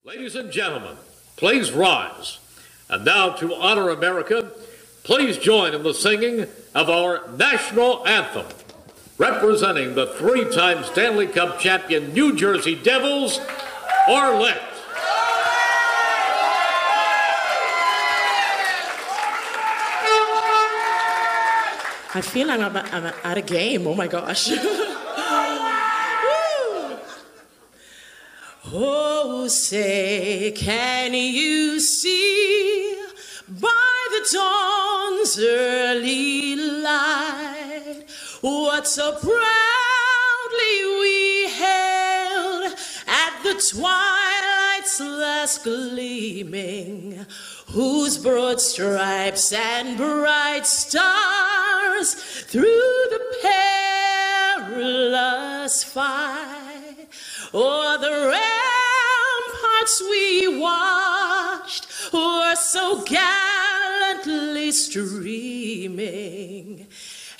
Ladies and gentlemen, please rise. And now to honor America, please join in the singing of our national anthem. Representing the three-time Stanley Cup champion New Jersey Devils, Arlette. I feel like I'm at a game. Oh my gosh. Oh, say, can you see by the dawn's early light what so proudly we hailed at the twilight's last gleaming, whose broad stripes and bright stars through the perilous fight o'er the ramparts we watched were so gallantly streaming,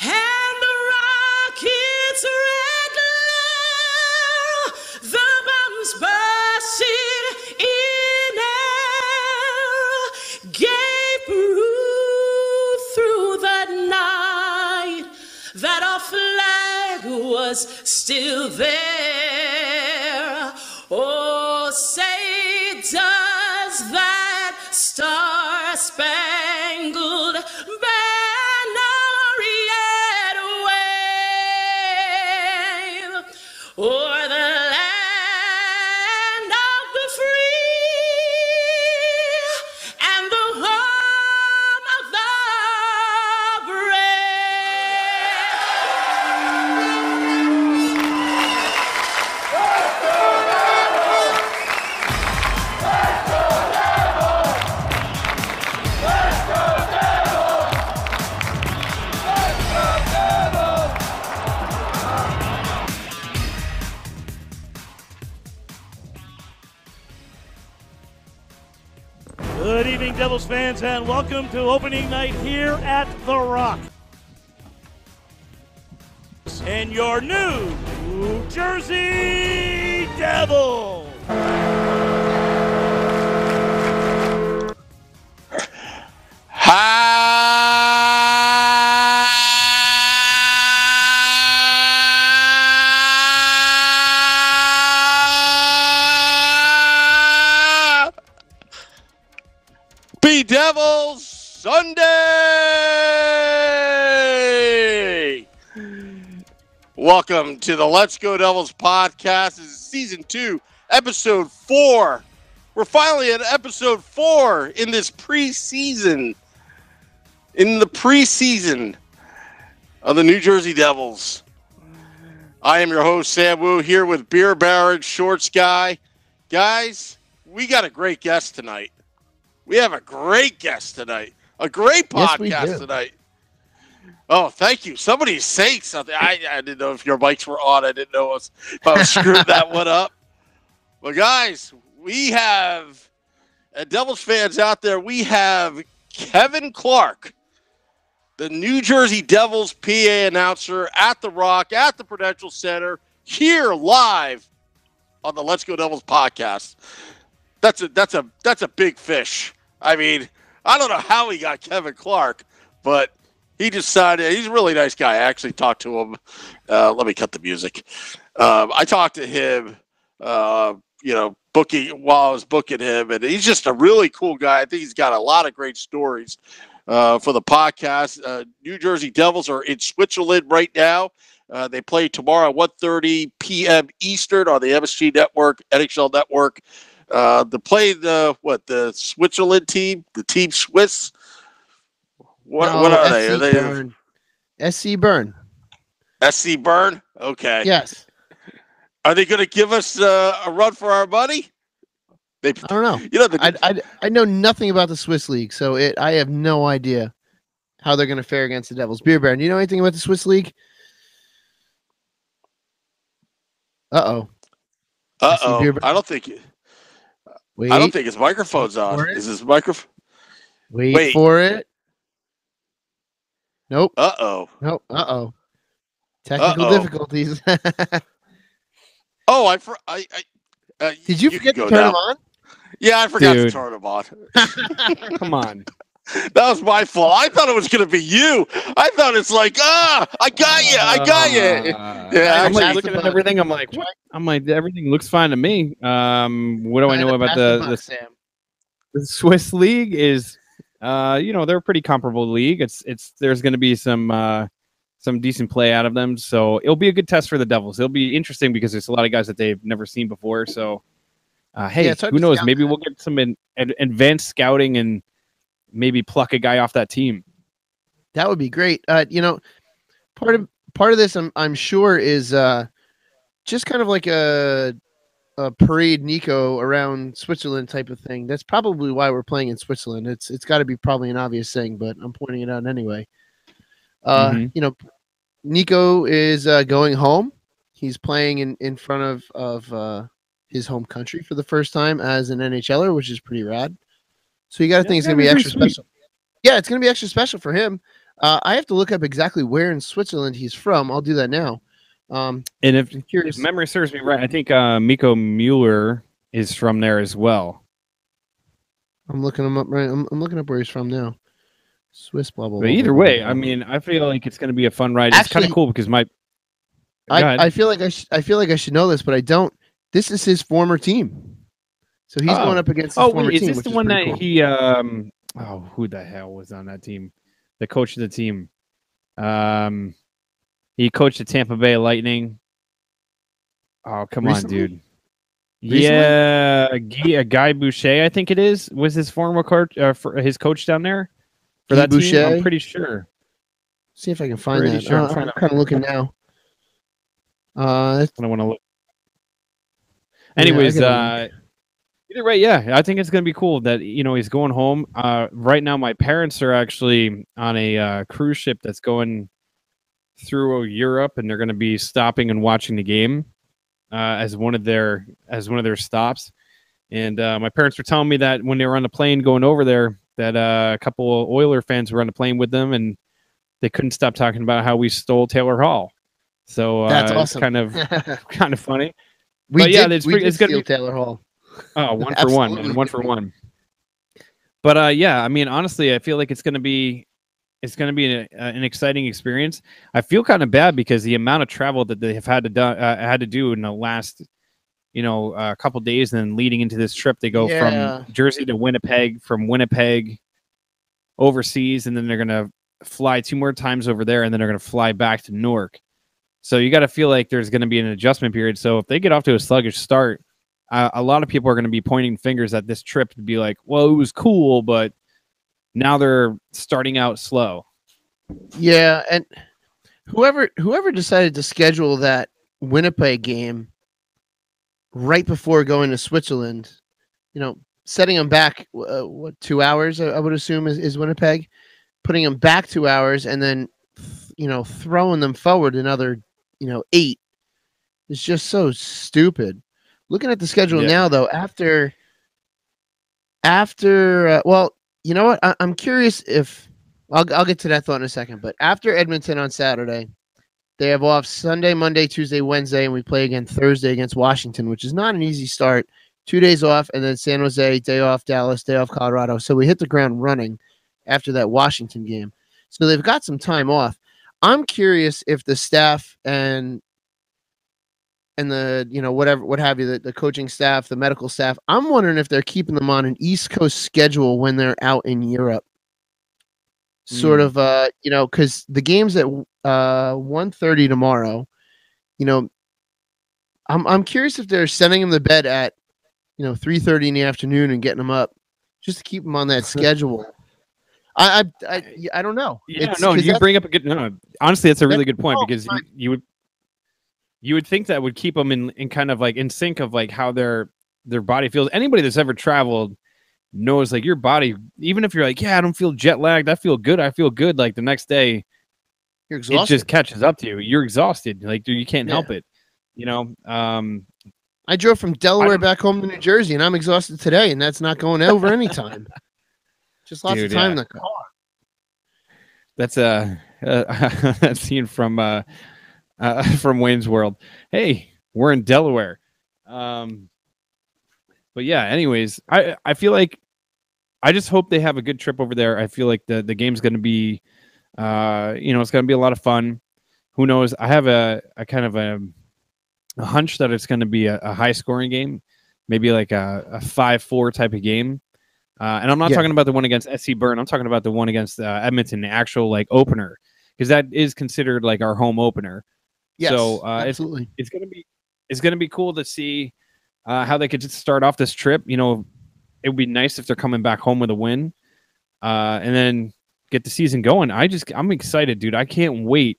and the rocket's red glare, the bombs bursting in air, gave proof through the night that our flag was still there. Oh, say, does that star-spangled banner yet wave o'er the land of the free and the home of the Good evening, Devils fans, and welcome to opening night here at The Rock. And your New Jersey Devils. Happy Devils Sunday! Welcome to the Let's Go Devils podcast. This is season 2, episode 4. We're finally at episode 4 in this preseason. In the preseason of the New Jersey Devils. I am your host, Sam Wu, here with Beer Baron, Shorts Guy. Guys, we got a great guest tonight. We have a great guest tonight. A great podcast tonight. Oh, thank you. Somebody's saying something. I didn't know if your mics were on. I didn't know if I was screwed that one up. But, guys, we have, Devils fans out there, we have Kevin Clark, the New Jersey Devils PA announcer at The Rock, at the Prudential Center, here live on the Let's Go Devils podcast. That's a big fish. I mean, I don't know how he got Kevin Clark, but he decided he's a really nice guy. I actually talked to him. Let me cut the music. I talked to him, booking while I was booking him, and he's just a really cool guy. I think he's got a lot of great stories for the podcast. New Jersey Devils are in Switzerland right now. They play tomorrow at 1:30 p.m. Eastern on the MSG Network, NHL Network. To play the Switzerland team, the Team Swiss. What are they? Are they Bern. SC Bern? SC Bern? Okay. Yes. Are they going to give us a run for our money? I don't know. I know nothing about the Swiss League, so I have no idea how they're going to fare against the Devils. Beer Baron, do you know anything about the Swiss League? Uh-oh. I don't think his microphone's on. Is his microphone? Wait for it. Nope. Uh-oh. Nope. Uh-oh. Technical difficulties. Oh, did you forget to turn them on? Yeah, I forgot to turn them on. Come on. That was my fault. I thought it was going to be you. I thought it's like, I got you. Yeah, I'm like looking at everything. I'm like, what? I'm like, everything looks fine to me. What do I know about the Swiss league? Is they're a pretty comparable league. There's going to be some decent play out of them, so it'll be a good test for the Devils. It'll be interesting because there's a lot of guys that they've never seen before. So, who knows? Maybe we'll get some advanced scouting and maybe pluck a guy off that team. That would be great. Part of this, I'm sure, is just kind of like a parade Nico around Switzerland type of thing. That's probably why we're playing in Switzerland. It's got to be probably an obvious thing, but I'm pointing it out anyway. Nico is going home. He's playing in front of his home country for the first time as an NHLer, which is pretty rad. So you got to think it's going to be extra special. Yeah, it's going to be extra special for him. I have to look up exactly where in Switzerland he's from. I'll do that now. And if memory serves me right, I think Miko Mueller is from there as well. I'm looking him up right. I'm looking up where he's from now. Swiss blah blah. But either way, I mean, I feel like it's going to be a fun ride. It's kind of cool because I feel like I should know this, but I don't. This is his former team. So he's going up against his former team. Is this the one that he who the hell was on that team? The coach of the team. He coached the Tampa Bay Lightning. Oh, come on, dude. Yeah, Guy Boucher, I think it is, was his former coach, his coach down there for that team. I'm pretty sure. See if I can find that. Sure. I'm kind of looking now. I don't want to look. Anyways, either way, yeah, I think it's going to be cool that, he's going home. Right now, my parents are actually on a cruise ship that's going through Europe, and they're going to be stopping and watching the game as one of their stops. And my parents were telling me that when they were on the plane going over there, that a couple of Oiler fans were on the plane with them, and they couldn't stop talking about how we stole Taylor Hall. So that's awesome. It's kind of funny. We did steal Taylor Hall. Oh, one for one, man. 1 for 1. But I mean, honestly, I feel like it's going to be an exciting experience. I feel kind of bad because the amount of travel that they have had to do in the last, couple days, and then leading into this trip, they go from Jersey to Winnipeg, from Winnipeg overseas, and then they're going to fly 2 more times over there, and then they're going to fly back to Newark. So you got to feel like there's going to be an adjustment period. So if they get off to a sluggish start, a lot of people are going to be pointing fingers at this trip to be like, well, it was cool, but now they're starting out slow. Yeah, and whoever decided to schedule that Winnipeg game right before going to Switzerland, setting them back 2 hours, I would assume is Winnipeg, putting them back 2 hours, and then throwing them forward another 8 is just so stupid. Looking at the schedule now, though, after well, you know what? I'm curious if I'll get to that thought in a second. But after Edmonton on Saturday, they have off Sunday, Monday, Tuesday, Wednesday, and we play again Thursday against Washington, which is not an easy start. 2 days off, and then San Jose, day off Dallas, day off Colorado. So we hit the ground running after that Washington game. So they've got some time off. I'm curious if the staff and the what have you, the coaching staff, the medical staff, I'm wondering if they're keeping them on an East Coast schedule when they're out in Europe. Sort of because the game's at 1:30 tomorrow. I'm curious if they're sending them to bed at 3:30 in the afternoon and getting them up just to keep them on that schedule. I don't know. Yeah, you bring up a good. No, honestly, that's a really good point because you would think that would keep them in kind of like in sync of like how their body feels. Anybody that's ever traveled knows like your body, even if you're like, I don't feel jet lagged, I feel good. Like the next day, you're exhausted. It just catches up to you. You're exhausted. Like you can't help it. I drove from Delaware back home to New Jersey, and I'm exhausted today, and that's not going over any time. Just lots of time in the car. That's that scene from Wayne's World. Hey, we're in Delaware. But But yeah, anyways, I feel like I just hope they have a good trip over there. I feel like the game's going to be, it's going to be a lot of fun. Who knows? I have a kind of a hunch that it's going to be a high scoring game, maybe like a 5-4 type of game. And I'm not talking about the one against SC Bern. I'm talking about the one against Edmonton, the actual like opener, because that is considered like our home opener. Yes, so absolutely. It's going to be cool to see how they could just start off this trip. You know, it would be nice if they're coming back home with a win, and then get the season going. I'm excited, dude. I can't wait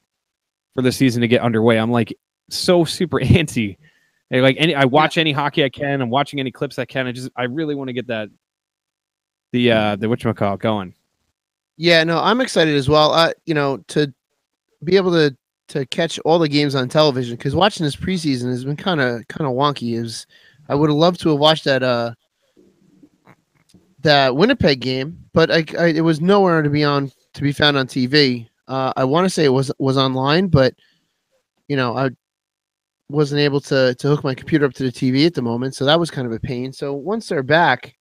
for the season to get underway. I'm like so super antsy. I watch any hockey I can. I'm watching any clips I can. I really want to get that the whatchamacallit going. Yeah, no, I'm excited as well. To be able to catch all the games on television, because watching this preseason has been kind of wonky. I would have loved to have watched that Winnipeg game, but it was nowhere to be found on TV. I want to say it was online, but I wasn't able to hook my computer up to the TV at the moment, so that was kind of a pain. So once they're back,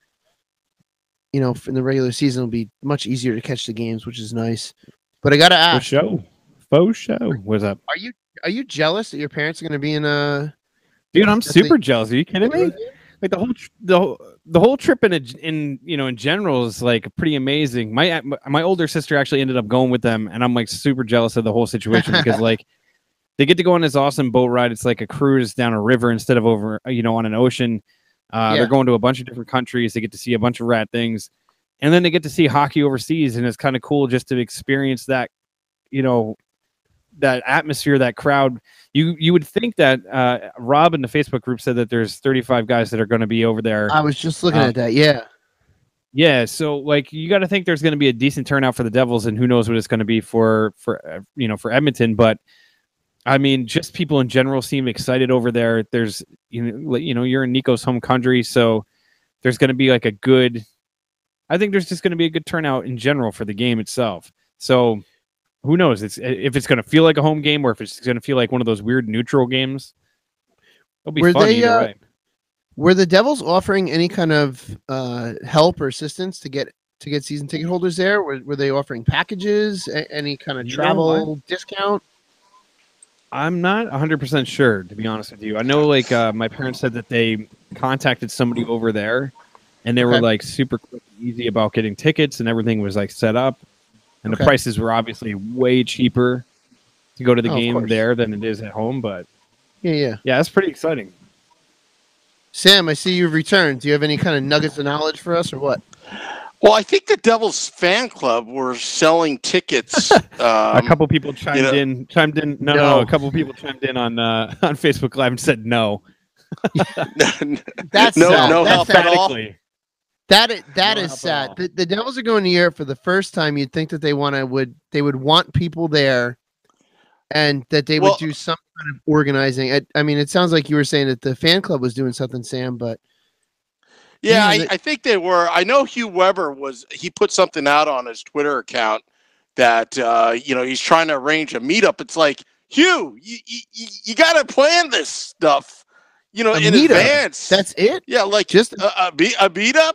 in the regular season, it'll be much easier to catch the games, which is nice. But I gotta ask, faux show. What's up? Are you jealous that your parents are going to be in a? Dude, I'm super jealous. Are you kidding me? Like the whole trip in general is like pretty amazing. My older sister actually ended up going with them, and I'm like super jealous of the whole situation because like they get to go on this awesome boat ride. It's like a cruise down a river instead of over on an ocean. They're going to a bunch of different countries. They get to see a bunch of rad things, and then they get to see hockey overseas, and it's kind of cool just to experience that, that atmosphere, that crowd. You would think that Rob in the Facebook group said that there's 35 guys that are going to be over there. I was just looking at that. Yeah. Yeah. So like, you got to think there's going to be a decent turnout for the Devils, and who knows what it's going to be for Edmonton. But I mean, just people in general seem excited over there. There's, you're in Nico's home country, so there's going to be like I think there's just going to be a good turnout in general for the game itself. So who knows? If it's going to feel like a home game or if it's going to feel like one of those weird neutral games. It'll be fun either way. Were the Devils offering any kind of help or assistance to get season ticket holders there? Were they offering packages? Any kind of travel discount? I'm not 100% sure, to be honest with you. I know, like, my parents said that they contacted somebody over there, and they were like super quick and easy about getting tickets, and everything was like set up, and the prices were obviously way cheaper to go to the game there than it is at home. But yeah, that's pretty exciting. Sam, I see you've returned. Do you have any kind of nuggets of knowledge for us, or what? Well, I think the Devils fan club were selling tickets. A couple people chimed in. No. A couple people chimed in on Facebook Live and said no. That's no help at all. That is sad. The Devils are going to Europe for the first time. You'd think that they would want people there, and that they would do some kind of organizing. I mean, it sounds like you were saying that the fan club was doing something, Sam, but. Yeah, I think they were. I know Hugh Weber he put something out on his Twitter account that, he's trying to arrange a meetup. It's like, Hugh, you got to plan this stuff, in advance. That's it? Yeah, like just a meetup?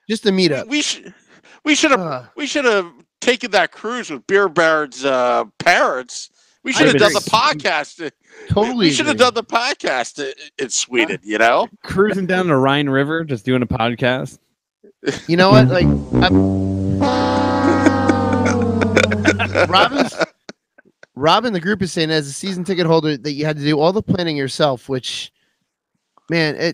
Just a meetup. We should have taken that cruise with Beer Barrett's parents. We should have done the podcast. Totally. We should have done the podcast in Sweden, Cruising down the Rhine River, just doing a podcast. You know what? Like, Robin, the group is saying as a season ticket holder that you had to do all the planning yourself, which, man,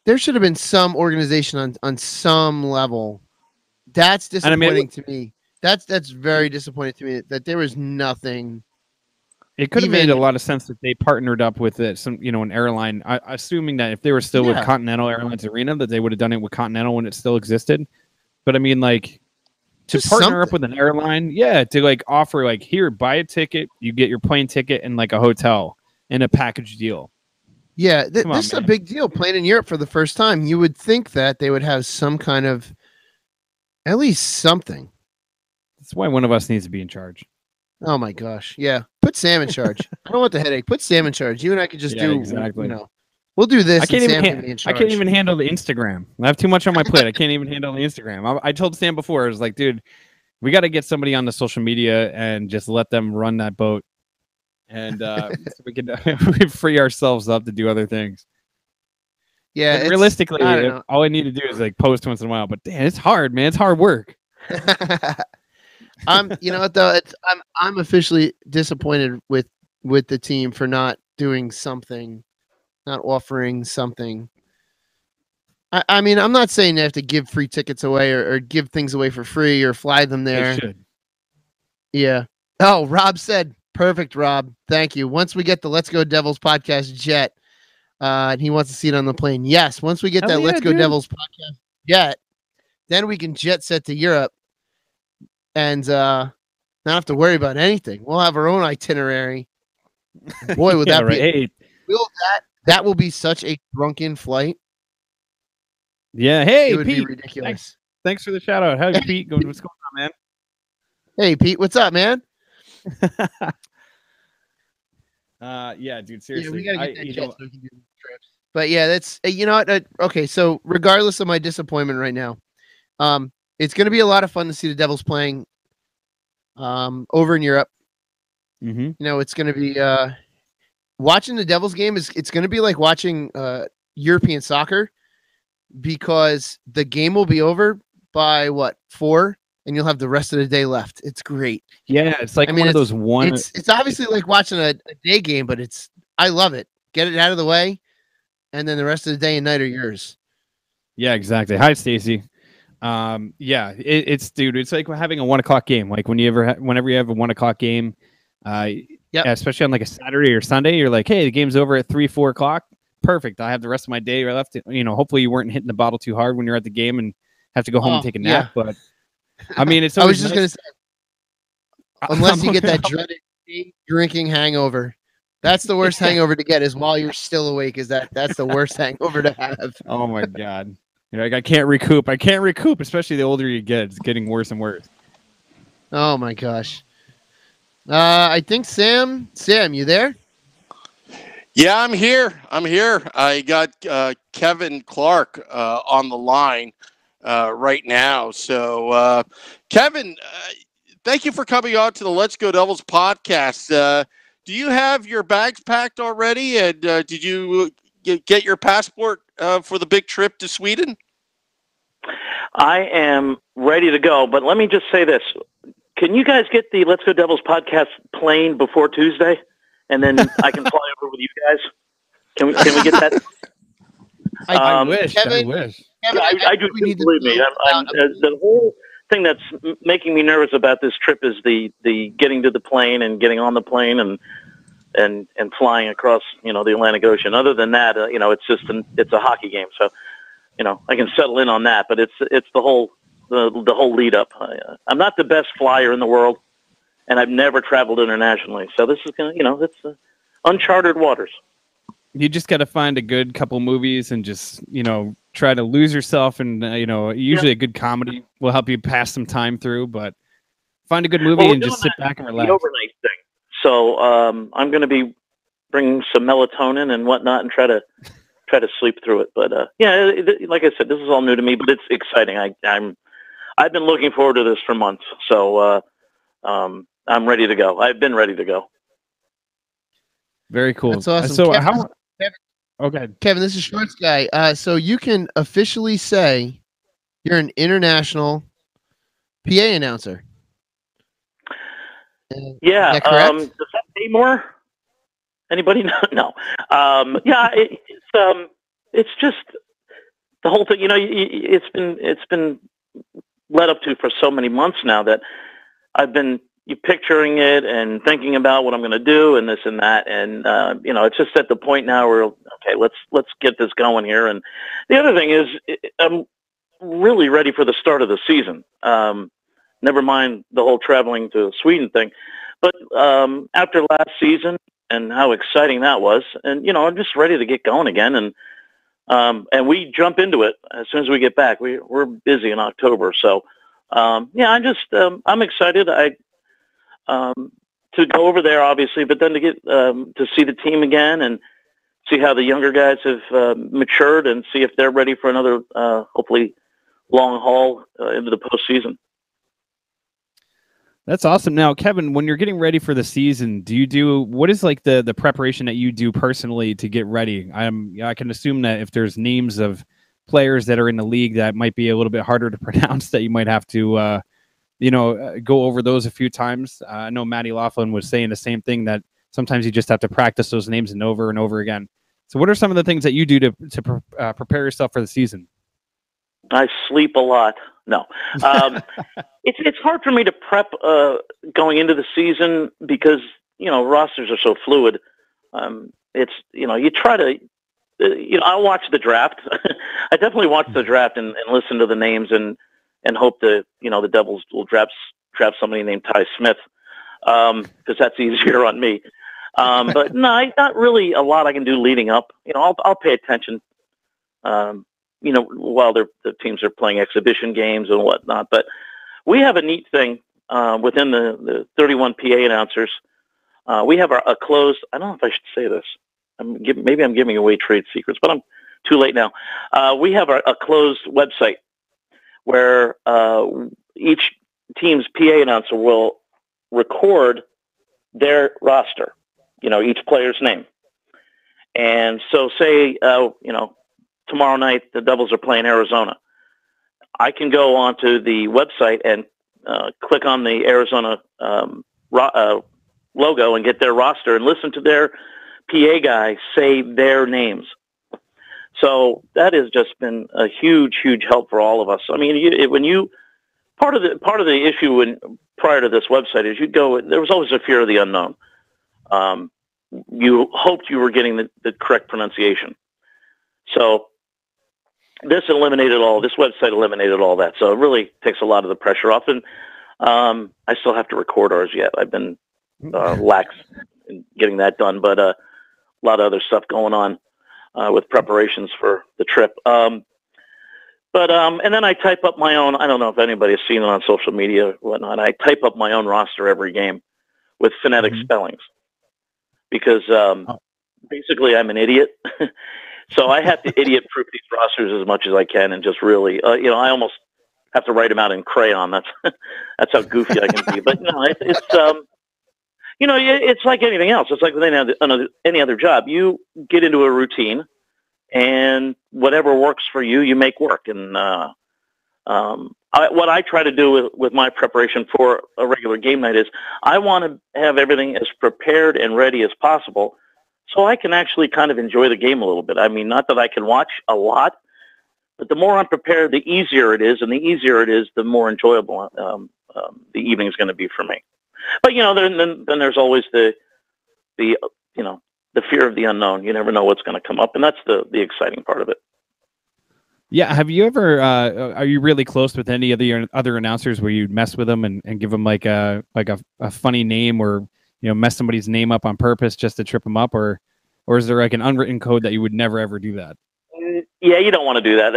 there should have been some organization on some level. That's disappointing to me. That's very disappointing to me that there was nothing. It could have made a lot of sense that they partnered up with an airline. Assuming that if they were still with Continental Airlines Arena, that they would have done it with Continental when it still existed. But I mean, like, to partner up with an airline, to like offer like, here, buy a ticket, you get your plane ticket and like a hotel and a package deal. Yeah, this is a big deal. Playing in Europe for the first time, you would think that they would have some kind of, at least something. That's why one of us needs to be in charge. Oh my gosh. Yeah. Put Sam in charge. I don't want the headache. Put Sam in charge. You and I could just do exactly. We'll We'll do this. I can't and even. Sam can be in I can't charge. even handle the Instagram. I have too much on my plate. I can't even handle the Instagram. I told Sam before. I was like, dude, we got to get somebody on the social media and just let them run that boat, and so we can we free ourselves up to do other things. Yeah, And realistically, I don't know. all I need to do is like post once in a while. But damn, it's hard, man. It's hard work. You know what though? I'm officially disappointed with the team for not doing something, not offering something. I mean, I'm not saying they have to give free tickets away or give things away for free or fly them there. They should. Yeah. Oh, Rob said, perfect, Rob. Thank you. Once we get the Let's Go Devils podcast jet, and he wants to see it on the plane. Yes, once we get Hell that yeah, Let's Go dude. Devils podcast jet, then we can jet set to Europe and not have to worry about anything. We'll have our own itinerary. Boy, would Yeah, that right. be Hey, that will be such a drunken flight. yeah. Hey, It would be Pete. ridiculous. Thanks for the shout out. How's Pete? What's going on, man? Hey, Pete, what's up, man? Yeah, dude. Yeah, Seriously, we gotta get that you jet know, so we can do these trips. But yeah, that's you know what? Okay, so regardless of my disappointment right now, it's going to be a lot of fun to see the Devils playing over in Europe. mhm. You know, it's going to be watching the Devils game it's going to be like watching European soccer because the game will be over by 4 and you'll have the rest of the day left. It's great. Yeah, it's like I mean, one of those one. It's obviously like watching a day game, but I love it. Get it out of the way, and then the rest of the day and night are yours. Yeah, exactly. Hi, Stacy. Yeah, it's like having a 1 o'clock game. Like whenever you have a 1 o'clock game, especially on like a Saturday or Sunday, you're like, hey, the game's over at 3-4 o'clock. Perfect. I have the rest of my day left. You know, hopefully you weren't hitting the bottle too hard when you're at the game and have to go home and take a nap. Yeah. But I mean, it's. I was just going gonna say, unless you get that dreaded drinking hangover. That's the worst hangover to get is while you're still awake. That's the worst hangover to have. Oh my god! You're like, I can't recoup. I can't recoup. Especially the older you get, it's getting worse and worse. Oh my gosh. I think Sam, you there? Yeah, I'm here. I got Kevin Clark on the line right now. So, Kevin, thank you for coming on to the Let's Go Devils podcast. Do you have your bags packed already? And did you get your passport for the big trip to Sweden? I am ready to go, but let me just say this. Can you guys get the Let's Go Devils podcast plane before Tuesday? And then I can fly over with you guys? Can we get that? I wish. Kevin, I wish. Kevin, I do. Believe me. The whole thing that's making me nervous about this trip is the getting to the plane and getting on the plane and flying across the Atlantic Ocean. Other than that, it's just it's a hockey game, so I can settle in on that. But it's the whole lead up. I'm not the best flyer in the world, and I've never traveled internationally, so this is it's uncharted waters. You just got to find a good couple movies and just, try to lose yourself. And, usually a good comedy will help you pass some time through, but find a good movie and just sit back and relax. The overnight thing. So I'm going to be bringing some melatonin and whatnot and try to sleep through it. But like I said, this is all new to me, but it's exciting. I've been looking forward to this for months. So I'm ready to go. I've been ready to go. Very cool. That's awesome. So Kevin, okay. Kevin, this is Shorts Guy. So you can officially say you're an international PA announcer. Yeah. Is that correct? Does that pay more? Anybody know? No. It's just the whole thing. It's been led up to for so many months now that I've been picturing it and thinking about what I'm going to do and this and that. And, it's just at the point now where, okay, let's get this going here. And the other thing is I'm really ready for the start of the season. Never mind the whole traveling to Sweden thing, but after last season and how exciting that was, and, I'm just ready to get going again. And we jump into it as soon as we get back. We're busy in October. So, I'm excited. To go over there, obviously, but then to get to see the team again and see how the younger guys have matured, and see if they're ready for another, hopefully, long haul into the postseason. That's awesome. Now, Kevin, when you're getting ready for the season, what is like the preparation that you do personally to get ready? I can assume that if there's names of players that are in the league that might be a little bit harder to pronounce, that you might have to, go over those a few times. I know Matty Laughlin was saying the same thing, that sometimes you just have to practice those names and over again. So what are some of the things that you do to prepare yourself for the season? I sleep a lot. No, it's hard for me to prep going into the season because rosters are so fluid. You try to I'll watch the draft. I definitely watch the draft and listen to the names and hope that the Devils will draft somebody named Ty Smith because that's easier on me. But no, not really a lot I can do leading up. I'll pay attention. While the teams are playing exhibition games and whatnot. But we have a neat thing within the 31 PA announcers. We have a closed, I don't know if I should say this. Maybe I'm giving away trade secrets, but I'm too late now. We have a closed website where each team's PA announcer will record their roster, each player's name. And so say, tomorrow night, the Devils are playing Arizona. I can go onto the website and click on the Arizona logo and get their roster and listen to their PA guy say their names. So that has just been a huge, huge help for all of us. I mean, part of the issue prior to this website is there was always a fear of the unknown. You hoped you were getting the correct pronunciation. So this website eliminated all that. So it really takes a lot of the pressure off. And I still have to record ours yet. I've been lax in getting that done, but a lot of other stuff going on with preparations for the trip. And then I type up my own, I don't know if anybody has seen it on social media or whatnot. I type up my own roster every game with phonetic spellings because basically I'm an idiot. So I have to idiot-proof these rosters as much as I can, and just really, I almost have to write them out in crayon. That's how goofy I can be. But no, it's like anything else. It's like with any other job. You get into a routine, and whatever works for you, you make work. And what I try to do with my preparation for a regular game night is I want to have everything as prepared and ready as possible, so I can actually kind of enjoy the game a little bit. I mean, not that I can watch a lot, but the more I'm prepared, the easier it is, and the easier it is, the more enjoyable the evening is going to be for me. But then there's always the fear of the unknown. You never know what's going to come up, and that's the exciting part of it. Yeah, have you ever? Are you really close with any of the other announcers where you mess with them and give them like a funny name, or mess somebody's name up on purpose just to trip them up, or is there like an unwritten code that you would never ever do that? Yeah, you don't want to do that.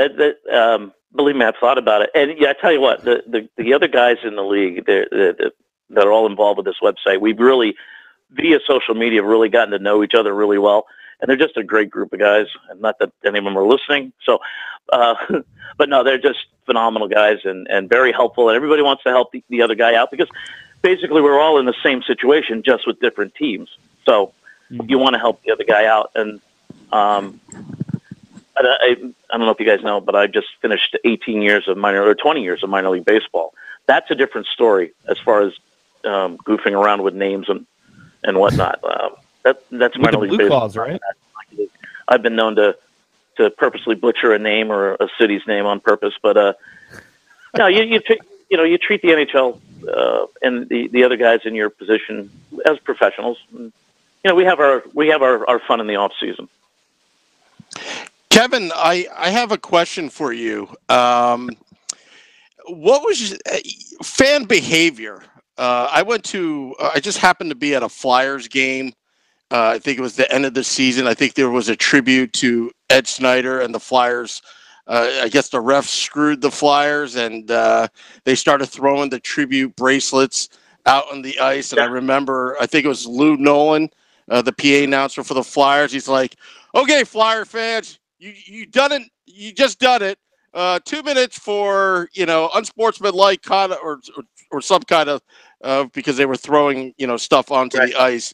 Believe me, I've thought about it. And yeah, I tell you what, the other guys in the league that are all involved with this website, we've really, via social media, really gotten to know each other really well. And they're just a great group of guys. And not that any of them are listening. So, but no, they're just phenomenal guys and very helpful. And everybody wants to help the other guy out because basically we're all in the same situation, just with different teams. So you want to help the other guy out. And I don't know if you guys know, but I just finished 20 years of minor league baseball. That's a different story as far as goofing around with names and whatnot. That's minor league baseball, calls, right? I've been known to purposely butcher a name or a city's name on purpose, but no, you treat the NHL and the other guys in your position as professionals. And, we have our fun in the off season. Kevin, I have a question for you. What was fan behavior? I just happened to be at a Flyers game. I think it was the end of the season. I think there was a tribute to Ed Snyder and the Flyers. I guess the refs screwed the Flyers, and they started throwing the tribute bracelets out on the ice. And I remember, I think it was Lou Nolan, the PA announcer for the Flyers. He's like, Okay, Flyer fans, you done it. You just done it. 2 minutes for unsportsmanlike kind of or some kind of because they were throwing stuff onto the ice.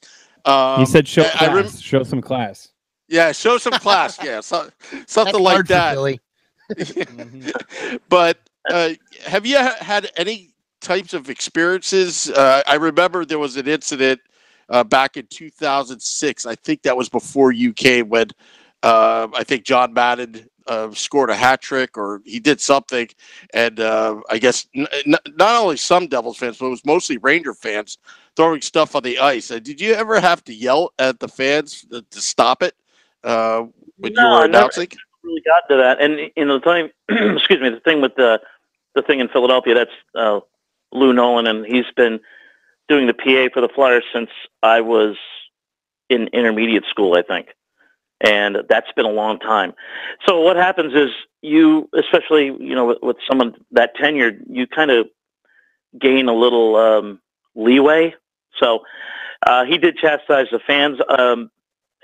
He said, "Show I class. Show some class." Yeah, show some class. Yeah, something That's like hard for that. Philly. But have you had any types of experiences? I remember there was an incident back in 2006. I think that was before you came when I think John Madden scored a hat trick or he did something. And I guess not only some Devils fans, but it was mostly Ranger fans throwing stuff on the ice. Did you ever have to yell at the fans to stop it when you were announcing? I never really got to that. And the time, excuse me, the thing with the thing in Philadelphia, that's Lou Nolan, and he's been doing the PA for the Flyers since I was in intermediate school, I think. And that's been a long time. So what happens is you, especially, with someone that tenured, you kind of gain a little leeway. So he did chastise the fans,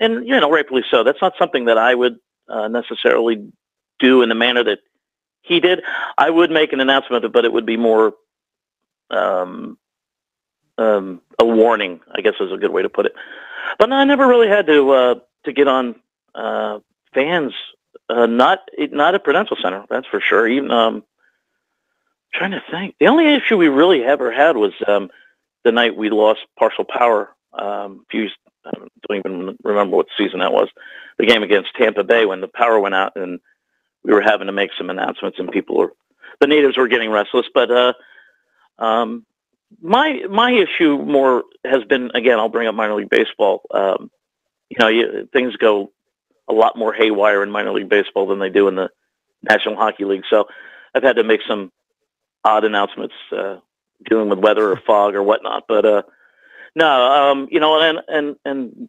and, rightfully so. That's not something that I would necessarily do in the manner that he did. I would make an announcement, but it would be more a warning, I guess is a good way to put it. But no, I never really had to get on fans, not at Prudential Center, that's for sure. Even trying to think, the only issue we really ever had was the night we lost partial power. I don't even remember what season that was. The game against Tampa Bay when the power went out and we were having to make some announcements and the natives were getting restless. But my issue more has been, again, I'll bring up minor league baseball. Things go a lot more haywire in minor league baseball than they do in the National Hockey League. So I've had to make some odd announcements dealing with weather or fog or whatnot. But no, and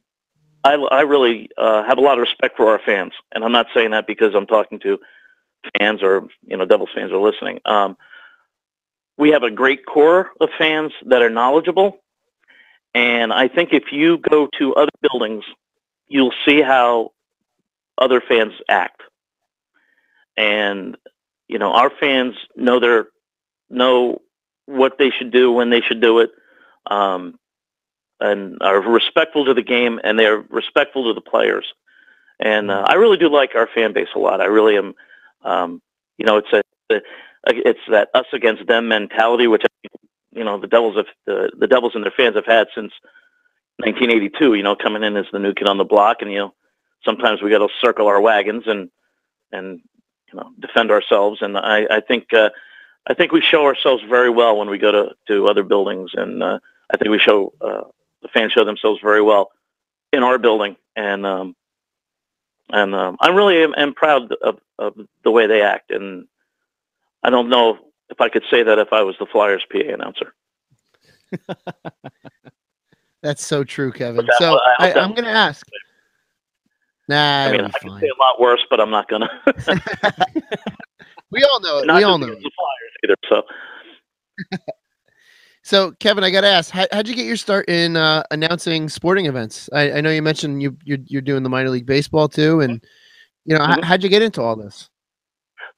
I really have a lot of respect for our fans, and I'm not saying that because I'm talking to fans or Devils fans are listening. We have a great core of fans that are knowledgeable, and I think if you go to other buildings, you'll see how other fans act. And our fans know what they should do when they should do it, and are respectful to the game, and they're respectful to the players. And I really do like our fan base a lot. I really am. It's that us against them mentality, which the Devils and their fans have had since 1982. Coming in as the new kid on the block, and sometimes we got to circle our wagons and defend ourselves. And I think we show ourselves very well when we go to other buildings, and I think we show the fans show themselves very well in our building. And I really am proud of the way they act. And I don't know if I could say that if I was the Flyers PA announcer. That's so true, Kevin. So I'm going to ask. Nah, I could say a lot worse, but I'm not going to. We all know it. Not we all know it. The Flyers either. So. So, Kevin, I got to ask, how'd you get your start in announcing sporting events? I know you mentioned you're doing the minor league baseball too, and how'd you get into all this?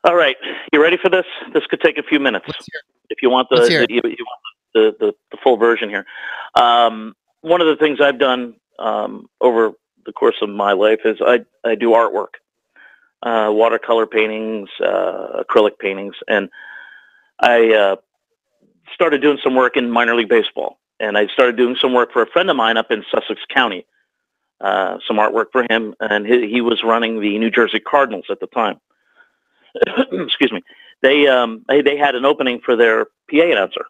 All right, you ready for this? This could take a few minutes if you want the full version here. One of the things I've done over the course of my life is I do artwork, watercolor paintings, acrylic paintings, and I started doing some work in minor league baseball, and I started doing some work for a friend of mine up in Sussex County, some artwork for him, and he was running the New Jersey Cardinals at the time. Excuse me. They had an opening for their PA announcer,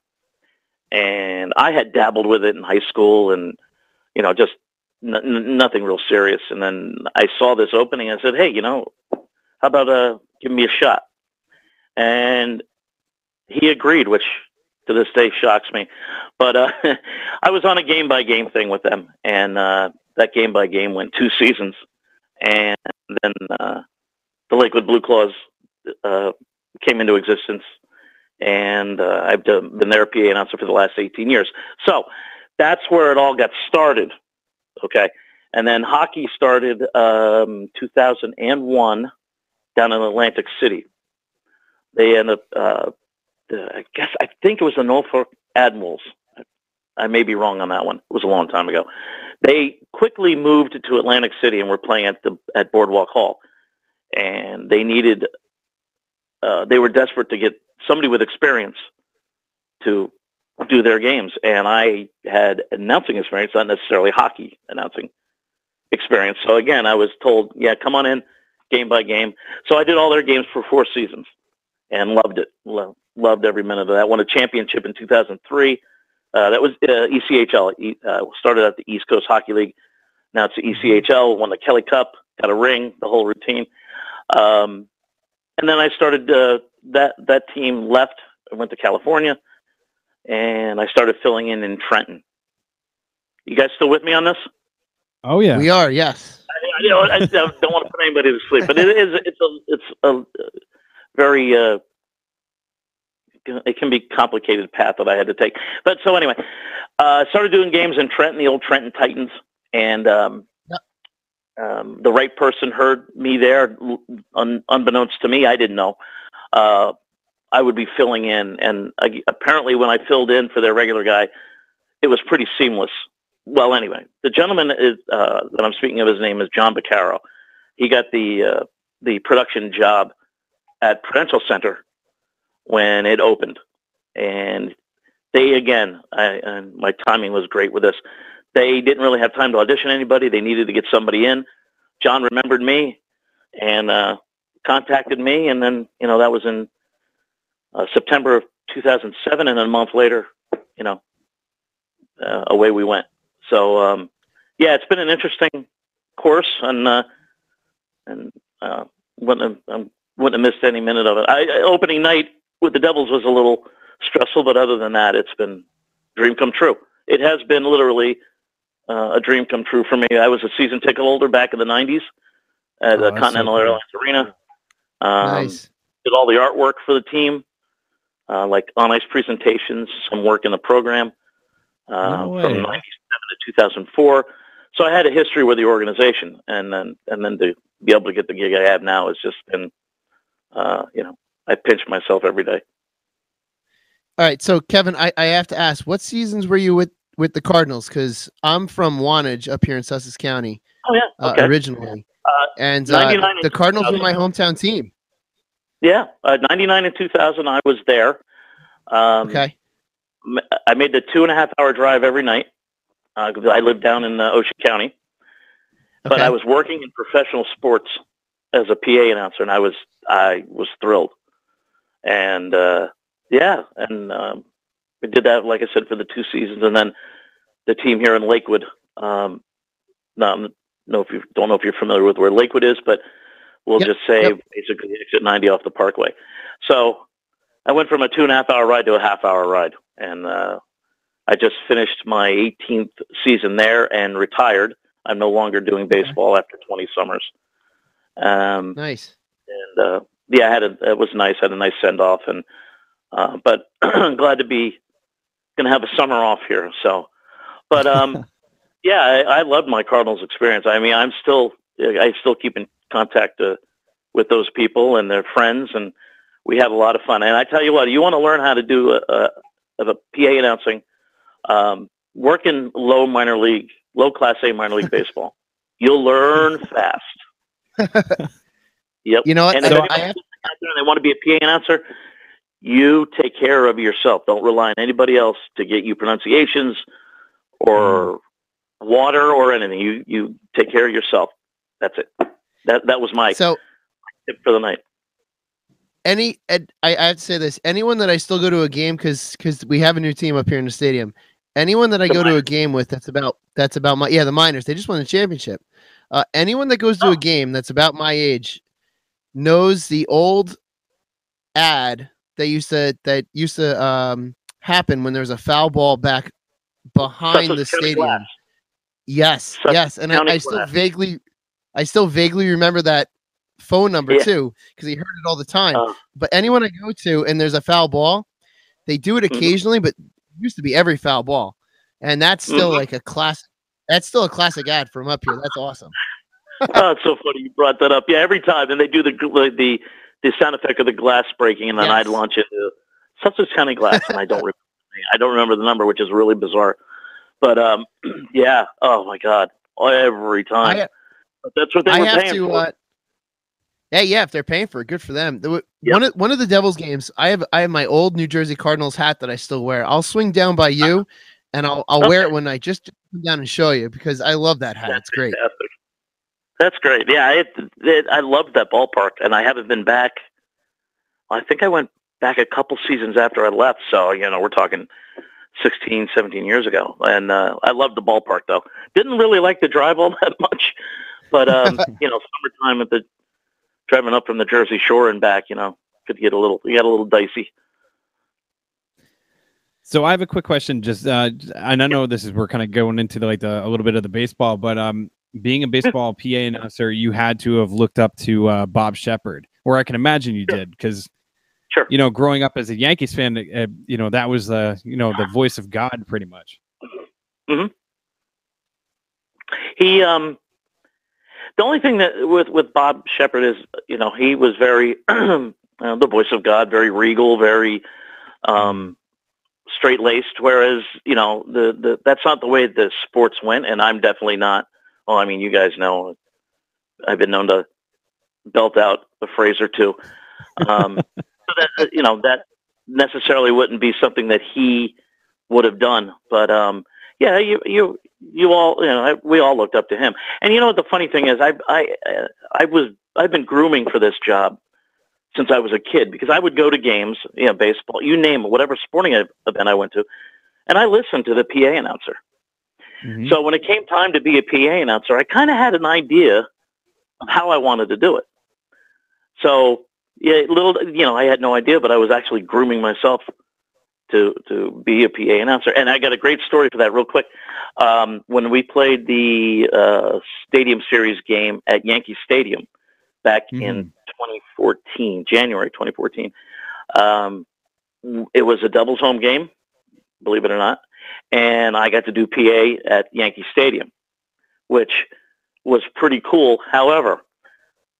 and I had dabbled with it in high school, and just nothing real serious. And then I saw this opening, and I said, "Hey, how about giving me a shot?" And he agreed, which to this day shocks me. But I was on a game-by-game thing with them, and that game-by-game went 2 seasons. And then the Lakewood Blue Claws came into existence, and I've been their PA announcer for the last 18 years. So that's where it all got started, okay? And then hockey started 2001 down in Atlantic City. They ended up, I think it was the Norfolk Admirals. I may be wrong on that one. It was a long time ago. They quickly moved to Atlantic City and were playing at Boardwalk Hall. And they needed, they were desperate to get somebody with experience to do their games. And I had announcing experience, not necessarily hockey announcing experience. So again, I was told, yeah, come on in game by game. So I did all their games for 4 seasons and loved it. Loved every minute of that. Won a championship in 2003. That was ECHL. Started at the East Coast Hockey League. Now it's the ECHL. Won the Kelly Cup. Got a ring. The whole routine. And then I started. That team left. I went to California, and I started filling in Trenton. You guys still with me on this? Oh yeah, we are. Yes. I don't want to put anybody to sleep, but it's a very it can be complicated path that I had to take. But so anyway, I started doing games in Trenton, the old Trenton Titans, and the right person heard me there. Unbeknownst to me, I didn't know. I would be filling in, and apparently when I filled in for their regular guy, it was pretty seamless. Well, anyway, the gentleman that I'm speaking of, his name is John Beccaro. He got the production job at Prudential Center when it opened, and they and my timing was great with this. They didn't really have time to audition anybody. They needed to get somebody in. John remembered me and contacted me, and then that was in September of 2007, and then a month later, away we went. So yeah, it's been an interesting course, and wouldn't have missed any minute of it. Opening night with the Devils was a little stressful, but other than that, it's been a dream come true. It has been literally a dream come true for me. I was a season ticket holder back in the 90s at the Continental Airlines Arena. Nice. Did all the artwork for the team, like on-ice presentations, some work in the program from 97 to 2004. So I had a history with the organization, and then to be able to get the gig I have now has just been, I pinch myself every day. All right, so Kevin, I have to ask, what seasons were you with the Cardinals? Because I'm from Wantage up here in Sussex County. Oh yeah, okay. Originally, and the Cardinals were my hometown team. Yeah, 99 and 2000, I was there. Okay. I made the 2.5-hour drive every night because I lived down in Ocean County. But I was working in professional sports as a PA announcer, and I was thrilled. And we did that, like I said, for the 2 seasons, and then the team here in Lakewood. Don't know if you're familiar with where Lakewood is, but we'll just say basically exit 90 off the Parkway. So I went from a 2.5-hour ride to a half-hour ride, and I just finished my 18th season there and retired. I'm no longer doing baseball after 20 summers. Nice. And it was nice. I had a nice send off, and but glad to be going to have a summer off here. So, but I loved my Cardinals experience. I mean, I still keep in contact with those people and their friends, and we have a lot of fun. And I tell you what, you want to learn how to do a PA announcing, work in low Class A minor league baseball. You'll learn fast. Yep. You know what? And if they want to be a PA announcer, you take care of yourself. Don't rely on anybody else to get you pronunciations or water or anything. You take care of yourself. That's it. That was my tip for the night. I have to say this. Anyone that I still go to a game because we have a new team up here in the stadium. Anyone that I go to a game with that's about the Miners. They just won the championship. Anyone that goes to a game that's about my age knows the old ad that used to happen when there was a foul ball back behind the stadium. Glass. Yes, and I still vaguely remember that phone number too because he heard it all the time. But anyone I go to and there's a foul ball, they do it occasionally, but it used to be every foul ball, and that's still like a classic That's still a classic ad from up here. That's awesome. Oh, it's so funny you brought that up. Yeah, every time, and they do the sound effect of the glass breaking, and then I'd launch into Sussex County Glass, and I don't remember the number, which is really bizarre. But yeah, oh my God, every time. But that's what they were paying for. Yeah, if they're paying for it, good for them. One of the Devils games, I have my old New Jersey Cardinals hat that I still wear. I'll swing down by you, and I'll wear it when I just come down and show you because I love that hat. That's it's great. Fantastic. That's great. Yeah, I loved that ballpark, and I haven't been back. I think I went back a couple seasons after I left, so we're talking 16, 17 years ago. And I loved the ballpark, though. Didn't really like the drive all that much, but summertime driving up from the Jersey Shore and back, could get a little dicey. So I have a quick question. Just and I know we're kind of going into a little bit of the baseball, but being a baseball PA announcer, you had to have looked up to Bob Shepard, or I can imagine you did, because growing up as a Yankees fan, that was the voice of God, pretty much. Mm-hmm. He the only thing that with Bob Shepard is he was very the voice of God, very regal, very straight-laced, whereas that's not the way the sports went, and I'm definitely not. Well, I mean, you guys know I've been known to belt out a phrase or two. So that that necessarily wouldn't be something that he would have done. But you all, we all looked up to him. And what the funny thing is, I've been grooming for this job since I was a kid, because I would go to games, baseball, you name it, whatever sporting event I went to, and I listened to the PA announcer. Mm-hmm. So when it came time to be a PA announcer, I kind of had an idea of how I wanted to do it. So I had no idea, but I was actually grooming myself to be a PA announcer. And I got a great story for that real quick. When we played the Stadium Series game at Yankee Stadium back in 2014, January 2014, it was a doubles home game, believe it or not. And I got to do PA at Yankee Stadium, which was pretty cool. However,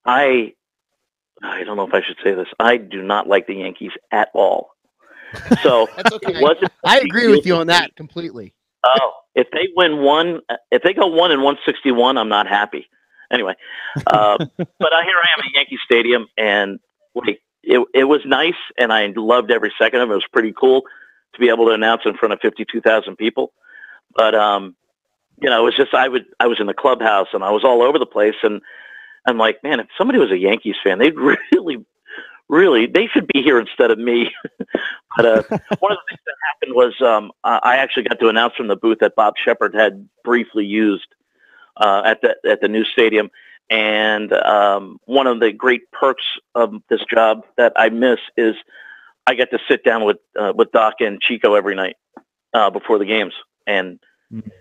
I don't know if I should say this. I do not like the Yankees at all. So that's okay. I agree with you on that completely. Oh, if they go 1-1 in 161, I'm not happy. Anyway, but here I am at Yankee Stadium, and it was nice, and I loved every second of it. It was pretty cool to be able to announce in front of 52,000 people. But it was just I was in the clubhouse, and I was all over the place, and I'm like, man, if somebody was a Yankees fan, they'd really, they should be here instead of me. But one of the things that happened was I actually got to announce from the booth that Bob Shepard had briefly used at the new stadium. And one of the great perks of this job that I miss is I get to sit down with Doc and Chico every night before the games and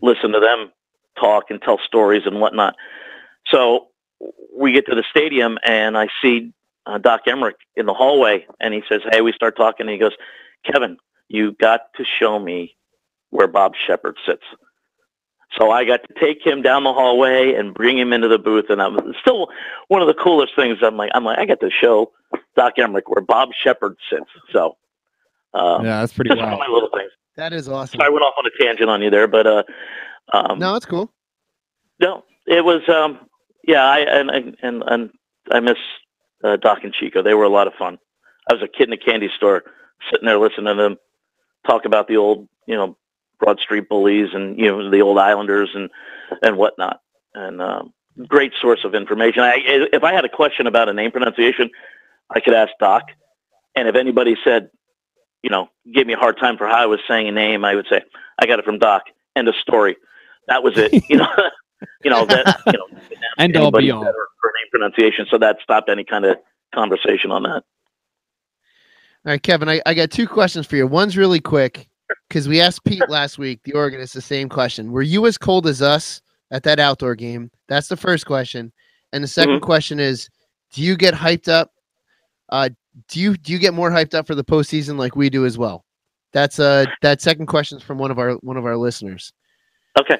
listen to them talk and tell stories and whatnot. So we get to the stadium, and I see Doc Emmerich in the hallway, and he says, hey, we start talking, and he goes, Kevin, you got to show me where Bob Shepard sits. So I got to take him down the hallway and bring him into the booth, and I'm still one of the coolest things. I'm like, I got to show Doc Emmerich where Bob Shepard sits. So yeah, that's pretty just wild. one of my little things. That is awesome. So I went off on a tangent on you there, but no, that's cool. No, it was I miss Doc and Chico. They were a lot of fun. I was a kid in a candy store, sitting there listening to them talk about the old, Broad Street Bullies and the old Islanders and whatnot. And great source of information. If I had a question about a name pronunciation, I could ask Doc. And if anybody said, gave me a hard time for how I was saying a name, I would say, I got it from Doc. End of story. That was it. End all be all for name pronunciation. So that stopped any kind of conversation on that. All right, Kevin, I got two questions for you. One's really quick, because we asked Pete last week, the organist, the same question. Were you as cold as us at that outdoor game? That's the first question. And the second question is, do you get hyped up? Do you get more hyped up for the postseason like we do as well? That's that second question is from one of our listeners. Okay.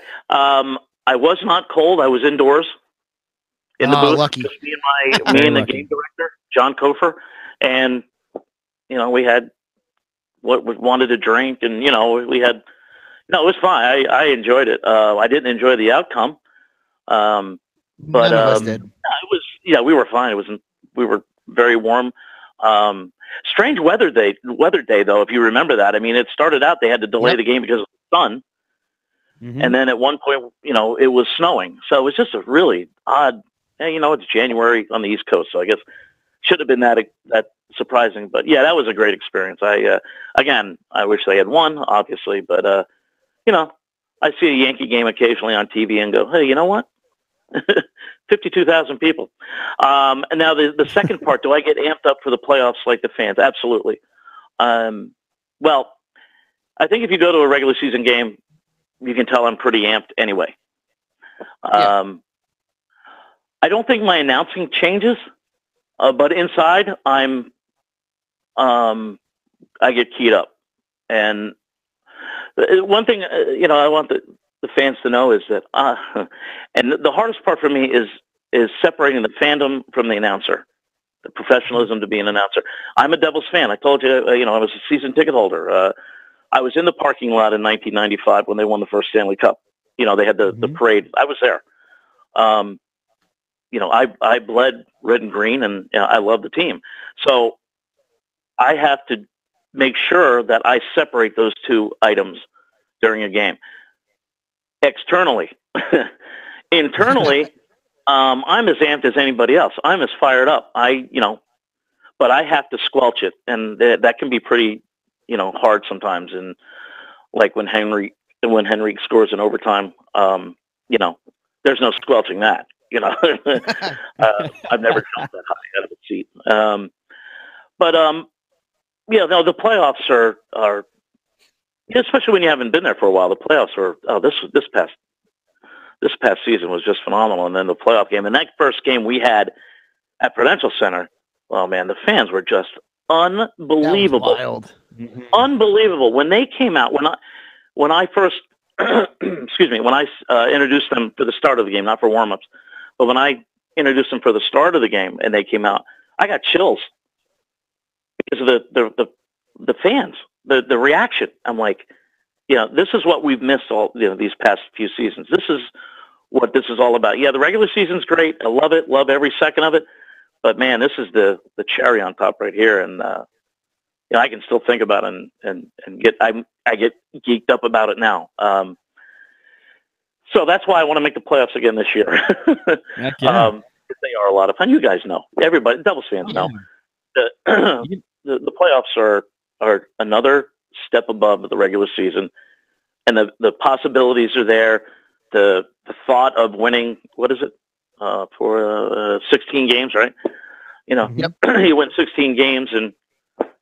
I was not cold. I was indoors in the booth. Lucky. Just me and the game director, John Kofer, and we had what we wanted to drink, and we had. No, it was fine. I enjoyed it. I didn't enjoy the outcome, but None of us did. it was. Yeah, we were fine. We were very warm. Strange weather day though, if you remember that. I mean, it started out they had to delay the game because of the sun. Mm-hmm. And then at one point, it was snowing. So it was just a really odd, it's January on the East Coast. So I guess should have been that surprising. But yeah, that was a great experience. I wish they had won, obviously. But, I see a Yankee game occasionally on TV and go, hey, you know what? 52,000 people. And now the second part, do I get amped up for the playoffs like the fans? Absolutely. Well, I think if you go to a regular season game, you can tell I'm pretty amped anyway. I don't think my announcing changes, but inside I get keyed up. And one thing, I want the fans to know is that, and the hardest part for me is separating the fandom from the announcer, the professionalism to be an announcer. I'm a Devils fan. I told you, I was a season ticket holder. I was in the parking lot in 1995 when they won the first Stanley Cup. They had the parade. I was there. I bled red and green, and I love the team. So I have to make sure that I separate those two items during a game. Externally, internally, I'm as amped as anybody else. I'm as fired up. But I have to squelch it, and that can be pretty, hard sometimes. And like when Henry scores in overtime, there's no squelching that. I've never jumped that high out of a seat. The playoffs are. Especially when you haven't been there for a while, the playoffs were. This past season was just phenomenal, and then the playoff game, and that first game we had at Prudential Center. Oh man, the fans were just unbelievable, That was wild. Unbelievable. When they came out, when I first, excuse me, when I introduced them for the start of the game, not for warm-ups, but when I introduced them for the start of the game, and they came out, I got chills because of the fans. The reaction. I'm like, this is what we've missed all these past few seasons. This is what this is all about. Yeah, the regular season's great. I love it. Love every second of it. But man, this is the cherry on top right here. And I can still think about it and I get geeked up about it now. So that's why I want to make the playoffs again this year. Heck yeah. They are a lot of fun. You guys know. Everybody, Devils fans know. The playoffs are another step above the regular season, and the possibilities are there. The thought of winning, what is it, for 16 games, right? Yep. You win 16 games, and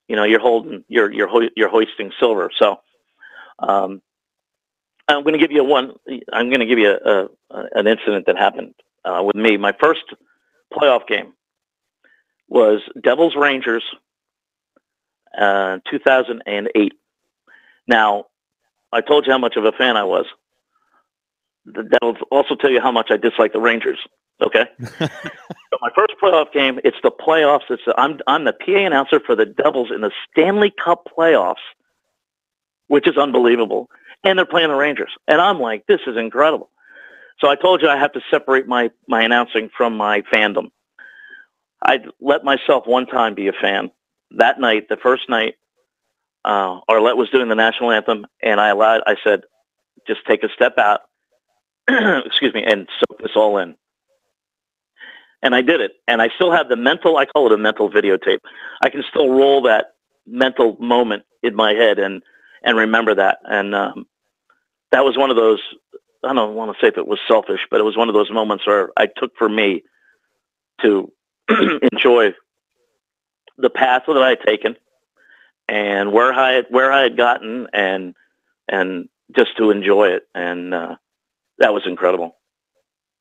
you're hoisting silver. So, I'm going to give you an incident that happened with me. My first playoff game was Devils Rangers. 2008. Now, I told you how much of a fan I was. That'll also tell you how much I dislike the Rangers. Okay. So my first playoff game, it's the playoffs. I'm the PA announcer for the Devils in the Stanley Cup playoffs, which is unbelievable. And they're playing the Rangers, and I'm like, this is incredible. So I told you I have to separate my announcing from my fandom. I let myself one time be a fan. That night, the first night, Arlette was doing the national anthem, and I said, just take a step out, excuse me, and soak this all in. And I did it. And I still have I call it a mental videotape. I can still roll that mental moment in my head and remember that. And that was one of those, I don't want to say if it was selfish, but it was one of those moments where I took for me to enjoy the path that I had taken and where I had gotten and just to enjoy it. And that was incredible.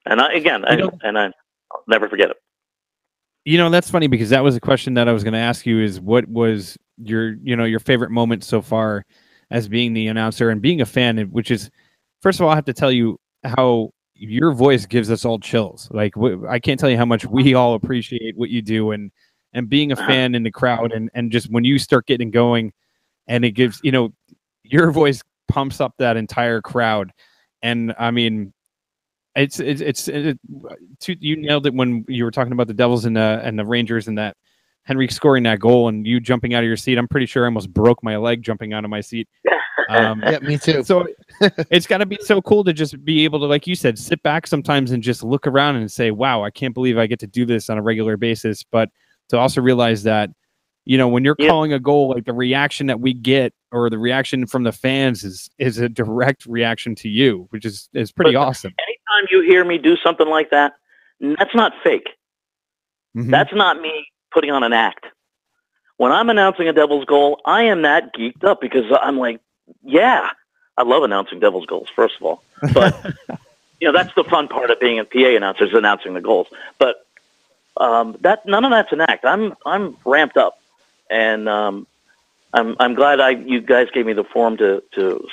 And I'll never forget it. That's funny because that was a question that I was going to ask you is what was your favorite moment so far as being the announcer and being a fan, which is, first of all, I have to tell you how your voice gives us all chills. Like I can't tell you how much we all appreciate what you do, and being a fan in the crowd, and just when you start getting going, and it gives, your voice pumps up that entire crowd. And I mean, you nailed it when you were talking about the Devils and the Rangers, and that Henrik scoring that goal and you jumping out of your seat. I'm pretty sure I almost broke my leg jumping out of my seat. Yeah, me too. So it's got to be so cool to just be able to, like you said, sit back sometimes and just look around and say, wow, I can't believe I get to do this on a regular basis. But to also realize that, when you're calling a goal, like the reaction that we get, or the reaction from the fans is a direct reaction to you, which is pretty awesome. Anytime you hear me do something like that, that's not fake. Mm-hmm. That's not me putting on an act. When I'm announcing a Devils goal, I am that geeked up because I'm like, yeah, I love announcing Devils goals, first of all. But, that's the fun part of being a PA announcer, is announcing the goals. But that none of that's an act. I'm ramped up. And I'm glad you guys gave me the forum to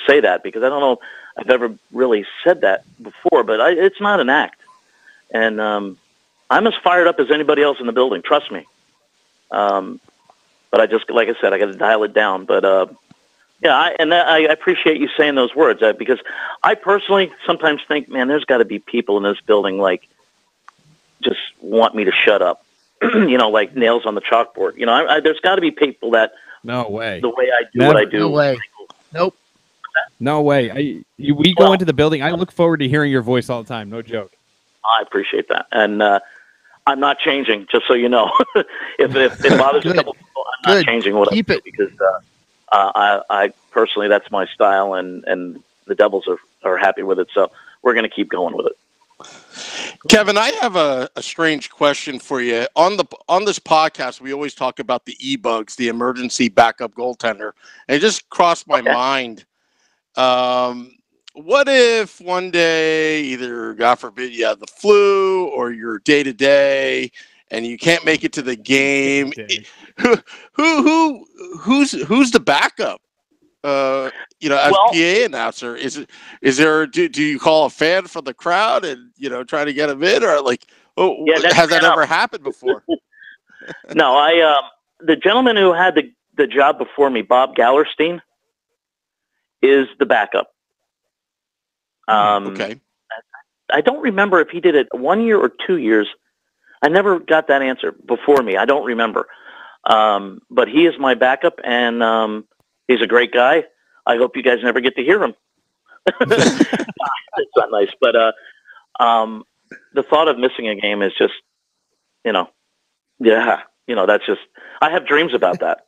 say that, because I don't know if I've ever really said that before, but it's not an act. And I'm as fired up as anybody else in the building, trust me. But I just, like I said, I got to dial it down. But I appreciate you saying those words, because I personally sometimes think, man, there's got to be people in this building like just want me to shut up, like nails on the chalkboard. There's got to be people that no way the way I do what I do. No way. Nope. No way. We go into the building. I look forward to hearing your voice all the time. No joke. I appreciate that, and I'm not changing. Just so you know, if it bothers a couple people, I'm not changing what I do, because I personally, that's my style, and the Devils are happy with it. So we're going to keep going with it. Kevin, I have a strange question for you. On this podcast, we always talk about the e-bugs, the emergency backup goaltender. And it just crossed my mind. What if one day, either, God forbid, you have the flu or you're day-to-day and you can't make it to the game? Who's the backup? As PA announcer, do you call a fan from the crowd and try to get him in, or has that ever happened before? No, the gentleman who had the job before me, Bob Gallerstein, is the backup. Okay. I don't remember if he did it 1 year or 2 years. I never got that answer before me. I don't remember. But he is my backup, and he's a great guy. I hope you guys never get to hear him. It's not nice, but the thought of missing a game is just, that's just, I have dreams about that.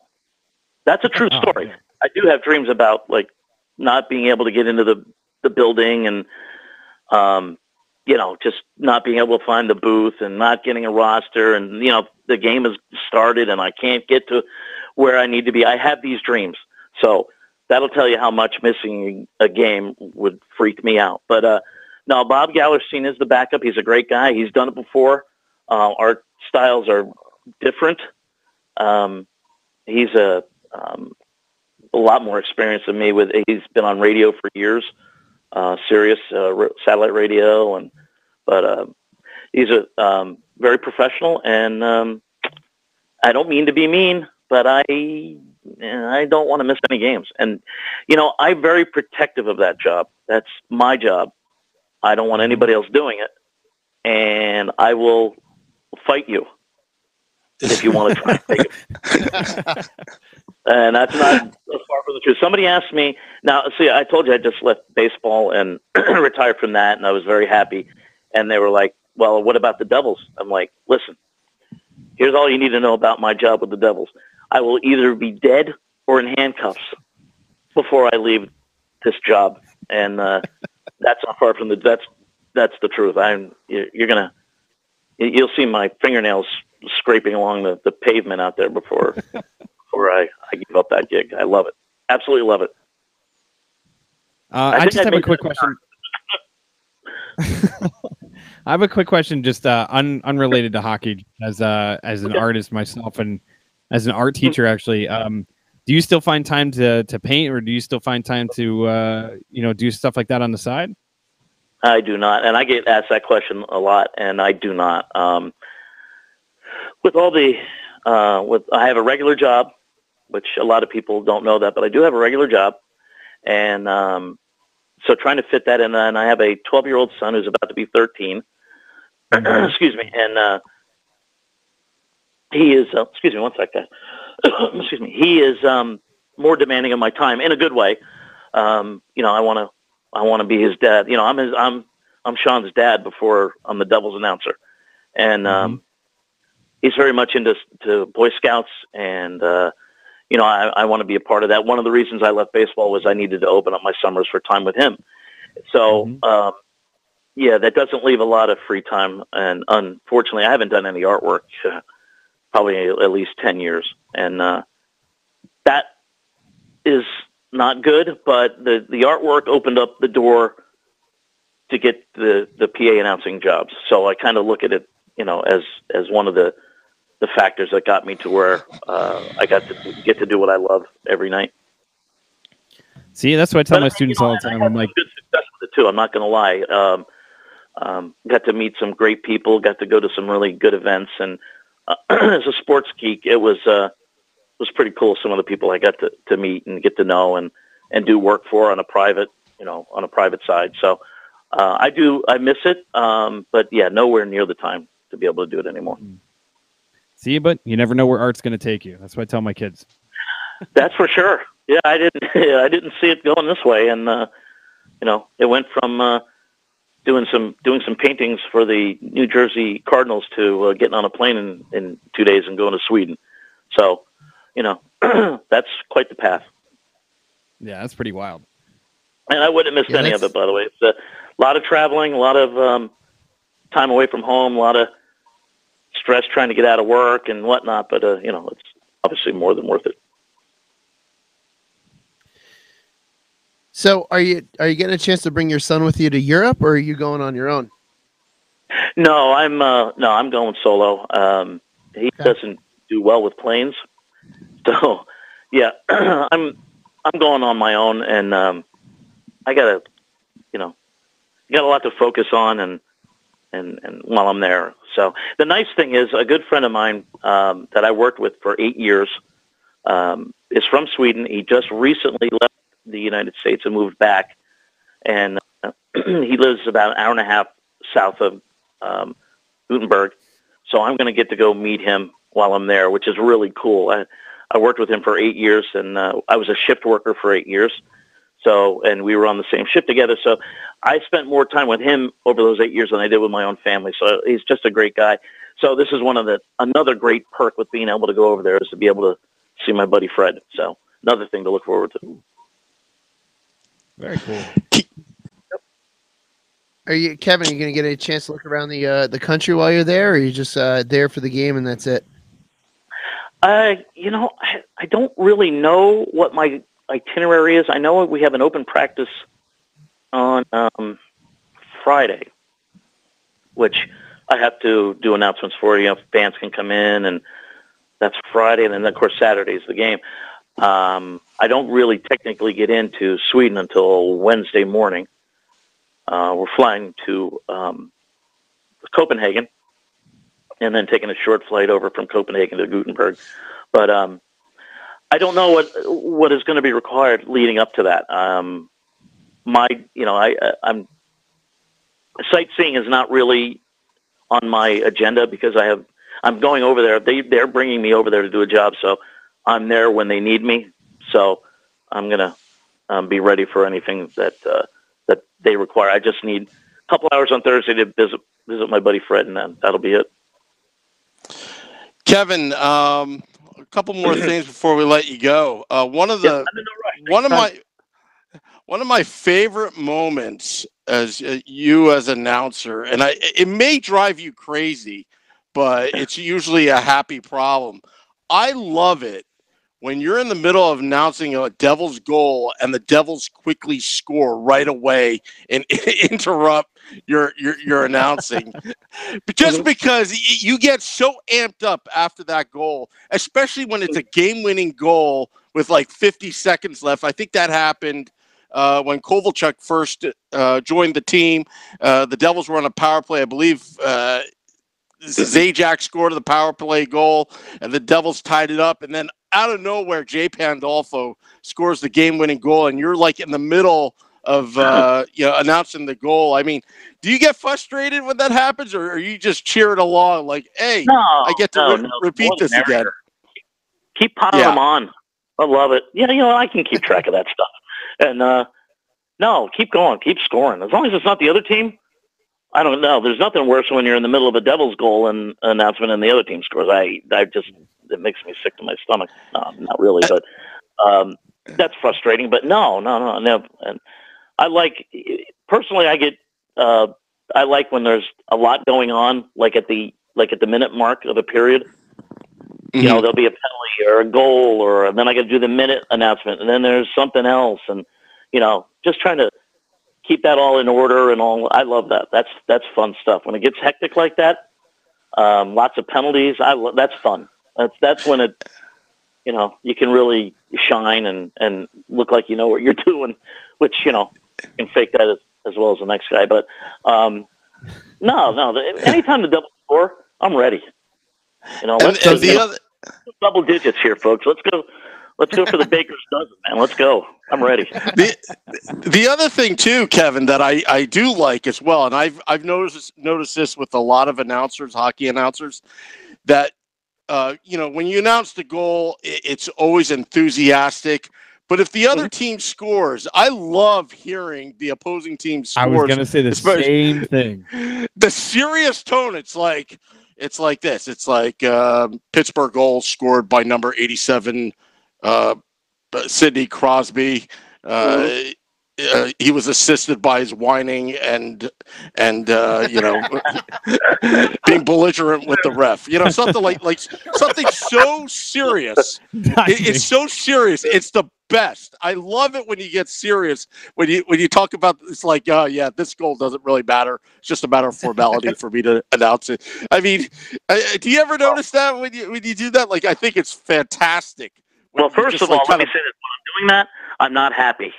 That's a true story. Yeah. I do have dreams about not being able to get into the building, and just not being able to find the booth, and not getting a roster, and the game has started and I can't get to where I need to be. I have these dreams. So that'll tell you how much missing a game would freak me out. But no, Bob Gallerstein is the backup. He's a great guy. He's done it before. Our styles are different. He's a lot more experience than me. He's been on radio for years, Sirius satellite radio, but he's a very professional. And I don't mean to be mean, but I don't want to miss any games. And, I'm very protective of that job. That's my job. I don't want anybody else doing it. And I will fight you if you want to try and take it. And that's not so far from the truth. Somebody asked me, now, see, I told you I just left baseball and retired from that, and I was very happy. And they were like, well, what about the Devils? I'm like, listen, here's all you need to know about my job with the Devils. I will either be dead or in handcuffs before I leave this job, and that's not far from that's the truth. You'll see my fingernails scraping along the pavement out there before I give up that gig. I love it, absolutely love it. I just have a quick question. I have a quick question, just unrelated to hockey, as an artist myself and as an art teacher, actually. Do you still find time to paint, or do you still find time to do stuff like that on the side? I do not, and I get asked that question a lot, and I do not. With all the, I have a regular job, which a lot of people don't know that, but I do have a regular job, and so trying to fit that in, and I have a 12-year-old son who's about to be 13. Excuse me, and he is. Excuse me, one sec, guys. Excuse me. He is more demanding of my time in a good way. I want to be his dad. I'm Sean's dad before I'm the Devils announcer, and he's very much into Boy Scouts, and I want to be a part of that. One of the reasons I left baseball was I needed to open up my summers for time with him. So, that doesn't leave a lot of free time, and unfortunately, I haven't done any artwork probably at least 10 years, and that is not good, but the artwork opened up the door to get the PA announcing jobs. So I kind of look at it, as one of the factors that got me to where I got to get to do what I love every night. See, that's what I tell my students all the time. I'm like, good success with it too. I'm not going to lie. Got to meet some great people. Got to go to some really good events, and as a sports geek, it was pretty cool. Some of the people I got to meet and get to know and do work for on a private side. So I miss it, but yeah, nowhere near the time to be able to do it anymore. See, but you never know where art's going to take you. That's what I tell my kids. That's for sure. Yeah, I didn't see it going this way, and it went from doing some paintings for the New Jersey Cardinals to getting on a plane in 2 days and going to Sweden. So, that's quite the path. Yeah, that's pretty wild. And I wouldn't have missed any of it, by the way. It's a lot of traveling, a lot of time away from home, a lot of stress trying to get out of work and whatnot. But it's obviously more than worth it. So, are you getting a chance to bring your son with you to Europe, or are you going on your own? No, I'm going solo. He doesn't do well with planes, so yeah, I'm going on my own, and I got a lot to focus on, and while I'm there. So the nice thing is, a good friend of mine that I worked with for 8 years is from Sweden. He just recently left the United States and moved back, and he lives about an hour and a half south of Gutenberg. So I'm going to get to go meet him while I'm there, which is really cool. I worked with him for 8 years, and I was a shift worker for 8 years. So, and we were on the same shift together. So I spent more time with him over those 8 years than I did with my own family. So he's just a great guy. So this is another great perk with being able to go over there, is to be able to see my buddy Fred. So another thing to look forward to. Very cool. Kevin, are you going to get a chance to look around the country while you're there, or are you just there for the game and that's it? I don't really know what my itinerary is. I know we have an open practice on Friday, which I have to do announcements for. Fans can come in, and that's Friday, and then of course Saturday is the game. I don't really technically get into Sweden until Wednesday morning. We're flying to Copenhagen, and then taking a short flight over from Copenhagen to Gutenberg. But I don't know what is going to be required leading up to that. I'm sightseeing is not really on my agenda, because I'm going over there. They're bringing me over there to do a job, so I'm there when they need me. So I'm going to be ready for anything that they require. I just need a couple hours on Thursday to visit my buddy Fred, and then that'll be it. Kevin, a couple more things before we let you go. One of my favorite moments as you as announcer, and it may drive you crazy, but it's usually a happy problem. I love it when you're in the middle of announcing a Devils goal and the Devils quickly score right away and interrupt your announcing. Just because you get so amped up after that goal, especially when it's a game-winning goal with like 50 seconds left. I think that happened when Kovalchuk first joined the team. The Devils were on a power play. I believe Zajac scored the power play goal, and the Devils tied it up. And then out of nowhere, Jay Pandolfo scores the game-winning goal, and you're like in the middle of announcing the goal. I mean, do you get frustrated when that happens, or are you just cheering along like, hey, I get to repeat this again? Keep piling them on. I love it. Yeah, I can keep track of that stuff. And no, keep going, keep scoring. As long as it's not the other team, I don't know. There's nothing worse when you're in the middle of a Devils goal and announcement and the other team scores. It makes me sick to my stomach. No, not really, but that's frustrating. But no. And I like, personally, I like when there's a lot going on, like at the minute mark of a period. Mm-hmm. There'll be a penalty or a goal, and then I got to do the minute announcement, and then there's something else, and just trying to keep that all in order and all. I love that. That's fun stuff. When it gets hectic like that, lots of penalties. That's fun. That's when it, you can really shine and look like you know what you're doing, which you can fake that as well as the next guy. But no. Anytime the Devils score, I'm ready. Let's go double digits here, folks. Let's go for the baker's dozen, man. Let's go. I'm ready. The other thing too, Kevin, that I do like as well, and I've noticed this with a lot of announcers, hockey announcers, that when you announce the goal, it's always enthusiastic. But if the other team scores, I love hearing the opposing team scores. I was going to say the same thing. The serious tone, it's like this. It's like Pittsburgh goal scored by number 87, Sidney Crosby. He was assisted by his whining and being belligerent with the ref. Something like something so serious. It's so serious. It's the best. I love it when you get serious. When you talk about it's like, this goal doesn't really matter. It's just a matter of formality for me to announce it. I mean, do you ever notice that when you do that? Like, I think it's fantastic. Well, first of all, let me say this: when I'm doing that, I'm not happy.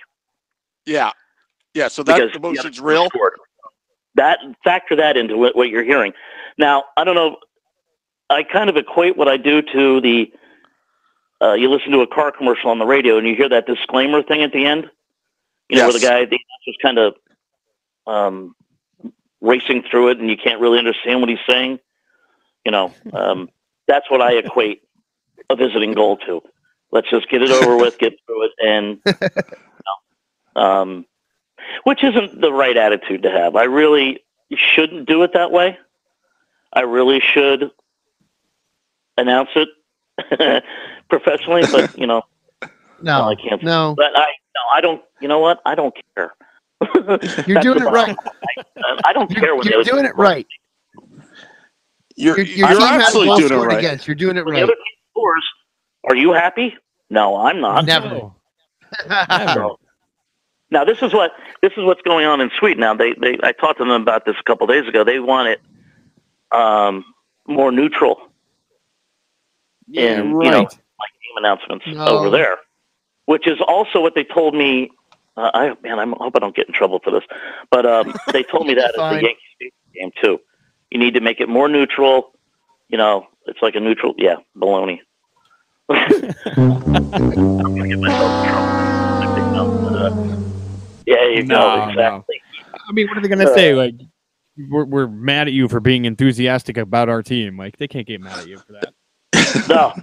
Yeah. So that emotion's real. Factor that into what you're hearing. Now, I don't know. I kind of equate what I do to the. You listen to a car commercial on the radio, and you hear that disclaimer thing at the end. Where the guy just kind of racing through it, and you can't really understand what he's saying. That's what I equate a visiting goal to. Let's just get it over with, get through it, and which isn't the right attitude to have. I really shouldn't do it that way. I really should announce it professionally, but no, I can't. No, but I don't. You know what? I don't care. You're doing it right. I don't care when you're doing it right. You're absolutely doing it right. Against. You're doing it when right. The other team scores, are you happy? No, I'm not. Never. Never. Now this is what's going on in Sweden. Now I talked to them about this a couple days ago. They want it more neutral in like game announcements over there, which is also what they told me. I hope I don't get in trouble for this, but they told me that at the Yankees game too. You need to make it more neutral. It's like a neutral. Yeah, baloney. I'm gonna get myself in trouble. Yeah, you go. Exactly. No. I mean, what are they going to say? Like, we're mad at you for being enthusiastic about our team. Like, they can't get mad at you for that. No.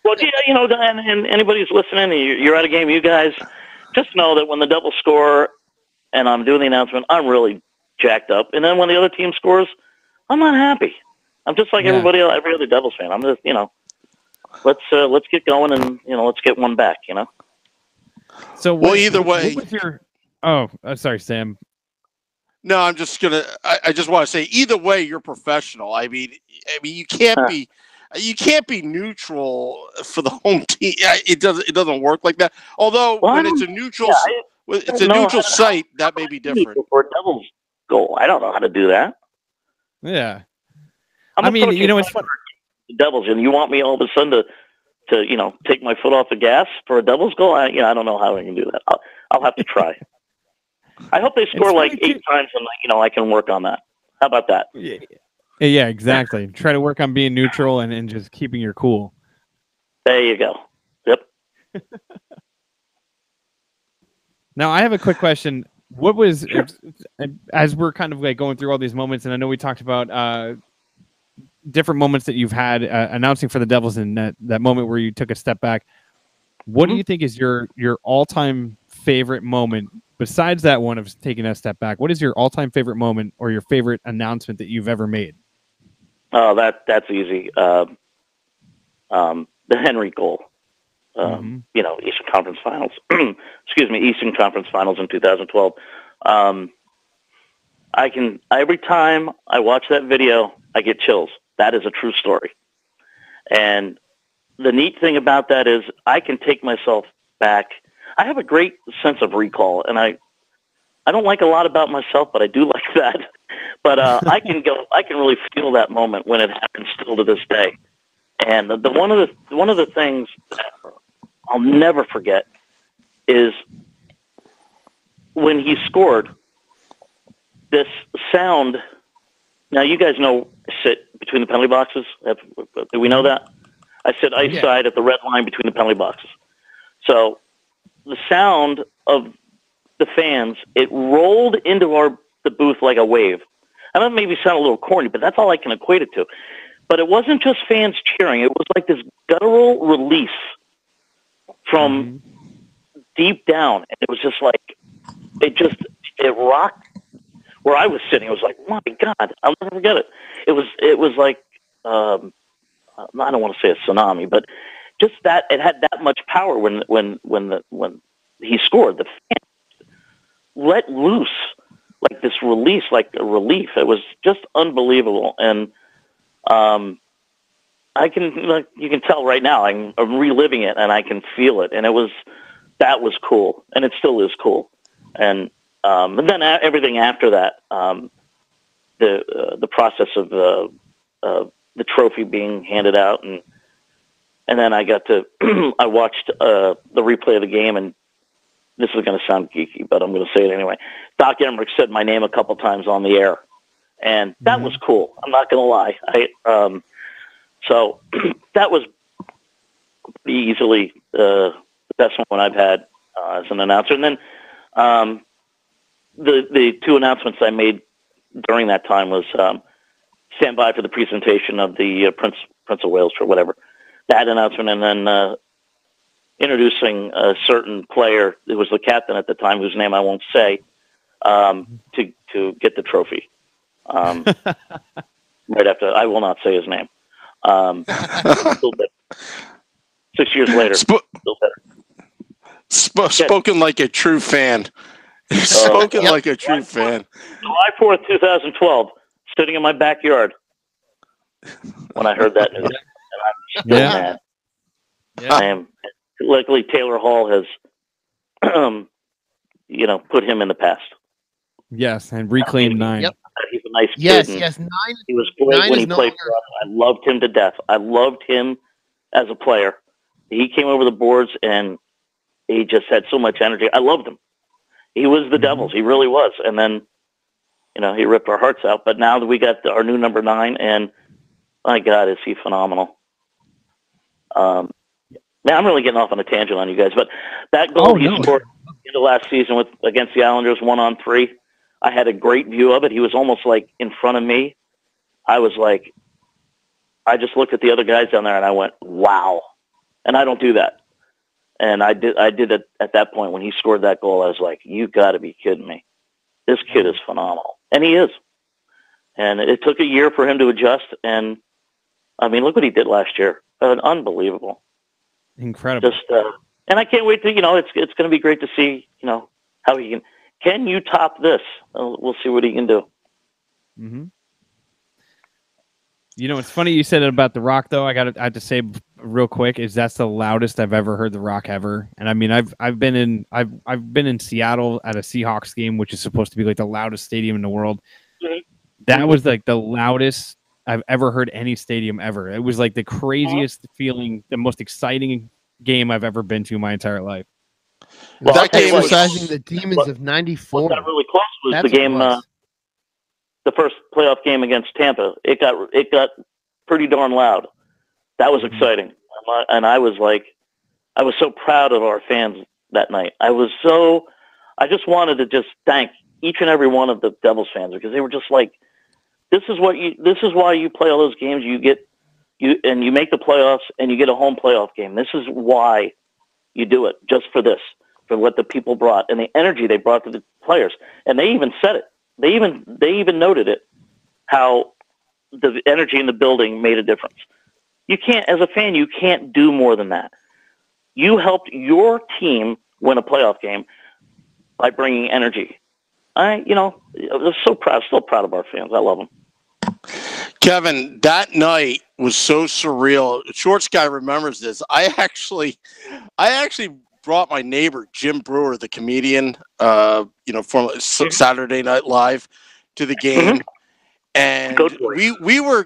Well, and anybody who's listening, you're at a game, you guys, just know that when the Devils score and I'm doing the announcement, I'm really jacked up. And then when the other team scores, I'm not happy. I'm just like everybody else, every other Devils fan. I'm just, let's get going and, let's get one back, So, either way. What was your... Oh, sorry, Sam. No, I'm just gonna. I just want to say, either way, you're professional. I mean, you can't be neutral for the home team. It doesn't work like that. Although when it's a neutral, site, that may be different. For a Devils goal, I don't know how to do that. Yeah, I mean, it's fun. The Devils, and you want me all of a sudden to take my foot off the gas for a Devils goal? I don't know how I can do that. I'll have to try. I hope they score like funny, 8 times, and I can work on that. How about that? Yeah, exactly. Try to work on being neutral and just keeping your cool. There you go. Yep. Now, I have a quick question. What was, as we're kind of like going through all these moments, and I know we talked about different moments that you've had announcing for the Devils, and that moment where you took a step back. What do you think is your all-time favorite moment, besides that one of taking a step back? What is your all-time favorite moment or your favorite announcement that you've ever made? Oh, that's easy. The Henry goal. Eastern Conference Finals. Excuse me, Eastern Conference Finals in 2012. Every time I watch that video, I get chills. That is a true story. And the neat thing about that is I can take myself back. I have a great sense of recall, and I don't like a lot about myself, but I do like that. But I can really feel that moment when it happens still to this day. And one of the things that I'll never forget is when he scored, this sound. Now, you guys know I sit between the penalty boxes. Do we know that? I sit ice side at the red line between the penalty boxes. So the sound of the fans, it rolled into the booth like a wave. I know it maybe sound a little corny, but that's all I can equate it to. But it wasn't just fans cheering. It was like this guttural release from deep down. And it was just like, it rocked where I was sitting. It was like, my God, I'll never forget it. It was like, I don't want to say a tsunami, but just that it had that much power when he scored. The fans let loose like this release, like a relief. It was just unbelievable. And, you can tell right now I'm reliving it and I can feel it. And that was cool. And it still is cool. And then everything after that, the process of the trophy being handed out. And then I got to, I watched the replay of the game, and this is going to sound geeky, but I'm going to say it anyway. Doc Emmerich said my name a couple times on the air, and that was cool. I'm not going to lie. So that was easily the best one I've had as an announcer. And then the 2 announcements I made during that time was stand by for the presentation of the Prince of Wales or whatever, that announcement, and then introducing a certain player who was the captain at the time, whose name I won't say, to get the trophy. Right after, I will not say his name. Still better. 6 years later, still better. Spoken like a true fan. Spoken like a true fan. July 4th, 2012, sitting in my backyard when I heard that news. And I'm still mad. I am. Luckily, Taylor Hall has, put him in the past. Yes, and reclaimed 9. Yep. He's a nice kid. Yes, 9. He was great when he played for us. I loved him to death. I loved him as a player. He came over the boards, and he just had so much energy. I loved him. He was the Devils. He really was. And then, he ripped our hearts out. But now that we got our new number 9, and my God, is he phenomenal. Man, I'm really getting off on a tangent on you guys, but that goal he scored in the last season against the Islanders 1-on-3, I had a great view of it. He was almost like in front of me. I was like, I just looked at the other guys down there and I went, wow. And I don't do that. And I did it at that point when he scored that goal. I was like, you got to be kidding me. This kid is phenomenal. And he is. And it took a year for him to adjust. And I mean, look what he did last year. Unbelievable. Incredible. Just, and I can't wait to, it's going to be great to see, how he can you top this? We'll see what he can do. Mm-hmm. It's funny you said it about The Rock, though. I have to say real quick is that's the loudest I've ever heard The Rock ever. And I mean, I've been in Seattle at a Seahawks game, which is supposed to be like the loudest stadium in the world. Mm-hmm. That was like the loudest I've ever heard any stadium ever. It was like the craziest feeling, the most exciting game I've ever been to in my entire life. Well, that game was Exercising the demons of '94. What got really close was That's the game, what it was. the first playoff game against Tampa. It got pretty darn loud. That was exciting, and I was so proud of our fans that night. I just wanted to just thank each and every one of the Devils fans, because they were just like, this is why you play all those games. You make the playoffs and you get a home playoff game. This is why you do it, just for this, for what the people brought and the energy they brought to the players. And they even said it. They even noted it, how the energy in the building made a difference. You can't, as a fan, you can't do more than that. You helped your team win a playoff game by bringing energy. I'm so proud, still proud of our fans. I love them. Kevin, that night was so surreal. Shorts guy remembers this. I actually brought my neighbor Jim Brewer, the comedian, from Saturday Night Live, to the game, and Goat boy. we were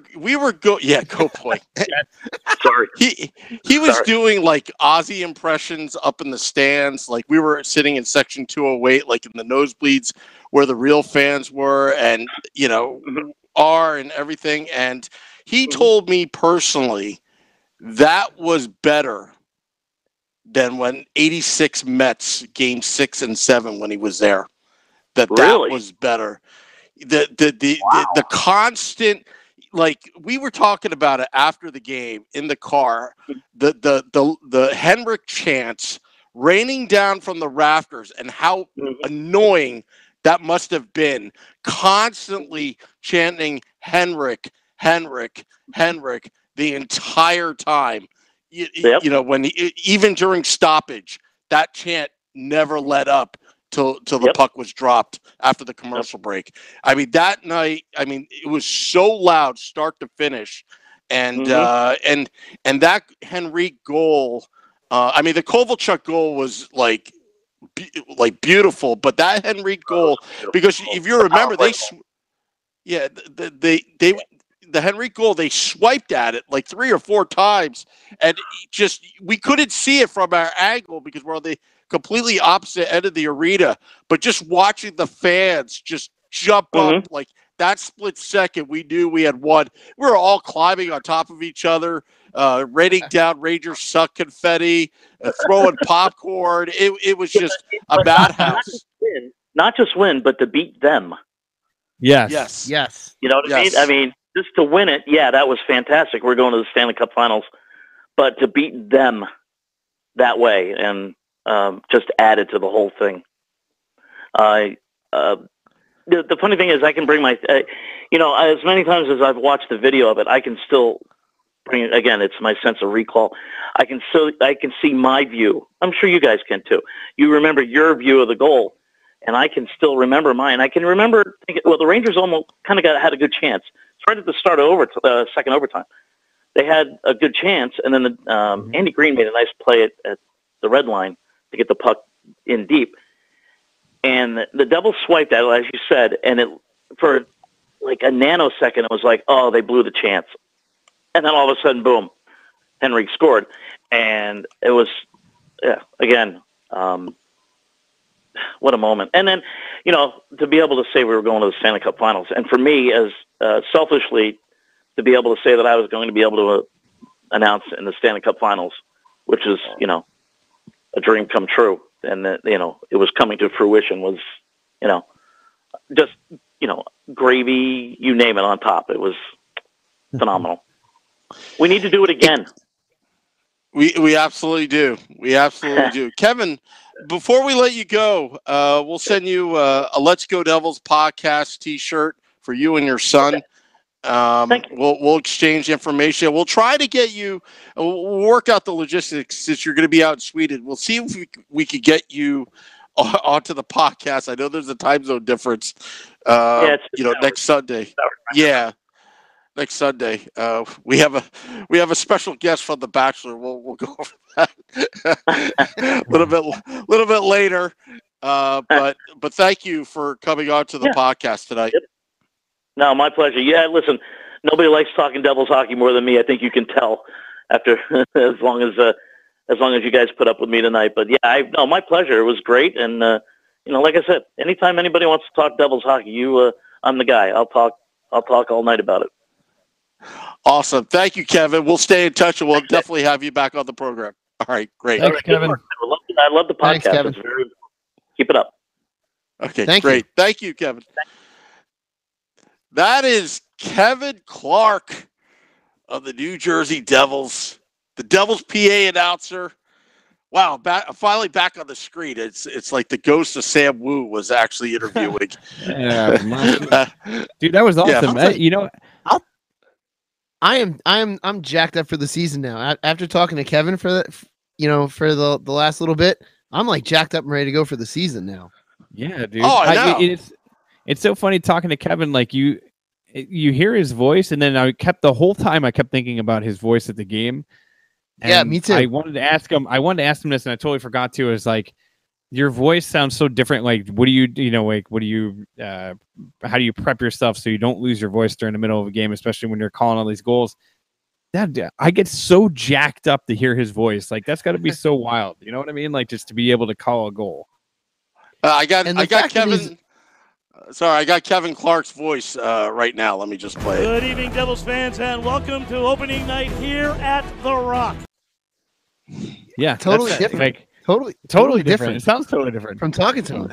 Goat Boy. Sorry, he was doing like Ozzy impressions up in the stands. Like, we were sitting in section 208, like in the nosebleeds where the real fans were, and and everything. And he told me personally that was better than when 86 Mets game 6 and 7 when he was there. That was better. The constant, like, we were talking about it after the game in the car, the Henrik chants raining down from the rafters, and how annoying that must have been, constantly chanting Henrik, Henrik, Henrik the entire time. Even during stoppage, that chant never let up till the puck was dropped after the commercial break. I mean, that night, it was so loud start to finish, and that Henrique goal. The Kovalchuk goal was like beautiful, but that Henrique goal, because if you remember, the Henrique goal, they swiped at it like 3 or 4 times, and we couldn't see it from our angle because we're on the completely opposite end of the arena. But just watching the fans just jump up, like that split second, we knew we had won. We were all climbing on top of each other, raining down Rangers suck confetti, throwing popcorn. It was just a madhouse. Not just win, but to beat them. Yes. You know what I mean? I mean, just to win it, that was fantastic. We're going to the Stanley Cup Finals, but to beat them that way and just added to the whole thing. The funny thing is, I can bring my, as many times as I've watched the video of it, I can still bring it. Again, it's my sense of recall. I can see my view. I'm sure you guys can too. You remember your view of the goal, and I can still remember mine. I can remember, the Rangers almost kind of had a good chance. It's right at the start of second overtime. They had a good chance, and then Andy Green made a nice play at the red line to get the puck in deep. And the Devils swiped at it, as you said, and for like a nanosecond, it was like, oh, they blew the chance. And then all of a sudden, boom, Henrik scored. And it was, again, what a moment. And then, to be able to say we were going to the Stanley Cup Finals, and for me, as selfishly, to be able to say that I was going to be able to announce in the Stanley Cup Finals, which is, a dream come true. And that, it was coming to fruition, was, just, gravy, you name it, on top. It was phenomenal. We need to do it again. We absolutely do. We absolutely do. Kevin, before we let you go, we'll send you a Let's Go Devils podcast T-shirt for you and your son. Thank you. We'll exchange information. We'll try to get you. We'll work out the logistics since you're going to be out in Sweden. We'll see if we could get you onto the podcast. I know there's a time zone difference. Next Sunday. Yeah, next Sunday. We have a special guest from The Bachelor. We'll go over that a little bit later. But thank you for coming on to the podcast tonight. Yep. No, my pleasure. Yeah, listen, nobody likes talking Devils hockey more than me. I think you can tell after as long as as long as you guys put up with me tonight. But yeah, no, my pleasure. It was great. And, like I said, anytime anybody wants to talk Devils hockey, I'm the guy. I'll talk all night about it. Awesome. Thank you, Kevin. We'll stay in touch, and we'll definitely have you back on the program. All right, great. Thanks, Kevin. I love the podcast. Thanks, Kevin. Keep it up. Okay, great. Thank you, Kevin. That is Kevin Clark of the New Jersey Devils, the Devils PA announcer. Wow, finally back on the screen. It's like the ghost of Sam Wu was actually interviewing. Dude, that was awesome. I'm jacked up for the season now. After talking to Kevin for the last little bit, I'm like jacked up and ready to go for the season now. Yeah, dude. Oh, I know. It's so funny talking to Kevin. Like you hear his voice, and then the whole time I kept thinking about his voice at the game. And yeah, me too. I wanted to ask him this, and I totally forgot to. Is like, your voice sounds so different. Like, how do you prep yourself so you don't lose your voice during the middle of a game, especially when you're calling all these goals? I get so jacked up to hear his voice. Like, that's got to be so wild. You know what I mean? Like, just to be able to call a goal. I got Kevin. Sorry, I got Kevin Clark's voice right now. Let me just play it. Good evening, Devils fans, and welcome to opening night here at The Rock. Yeah, totally different. Like, totally different. It sounds totally different from talking to him.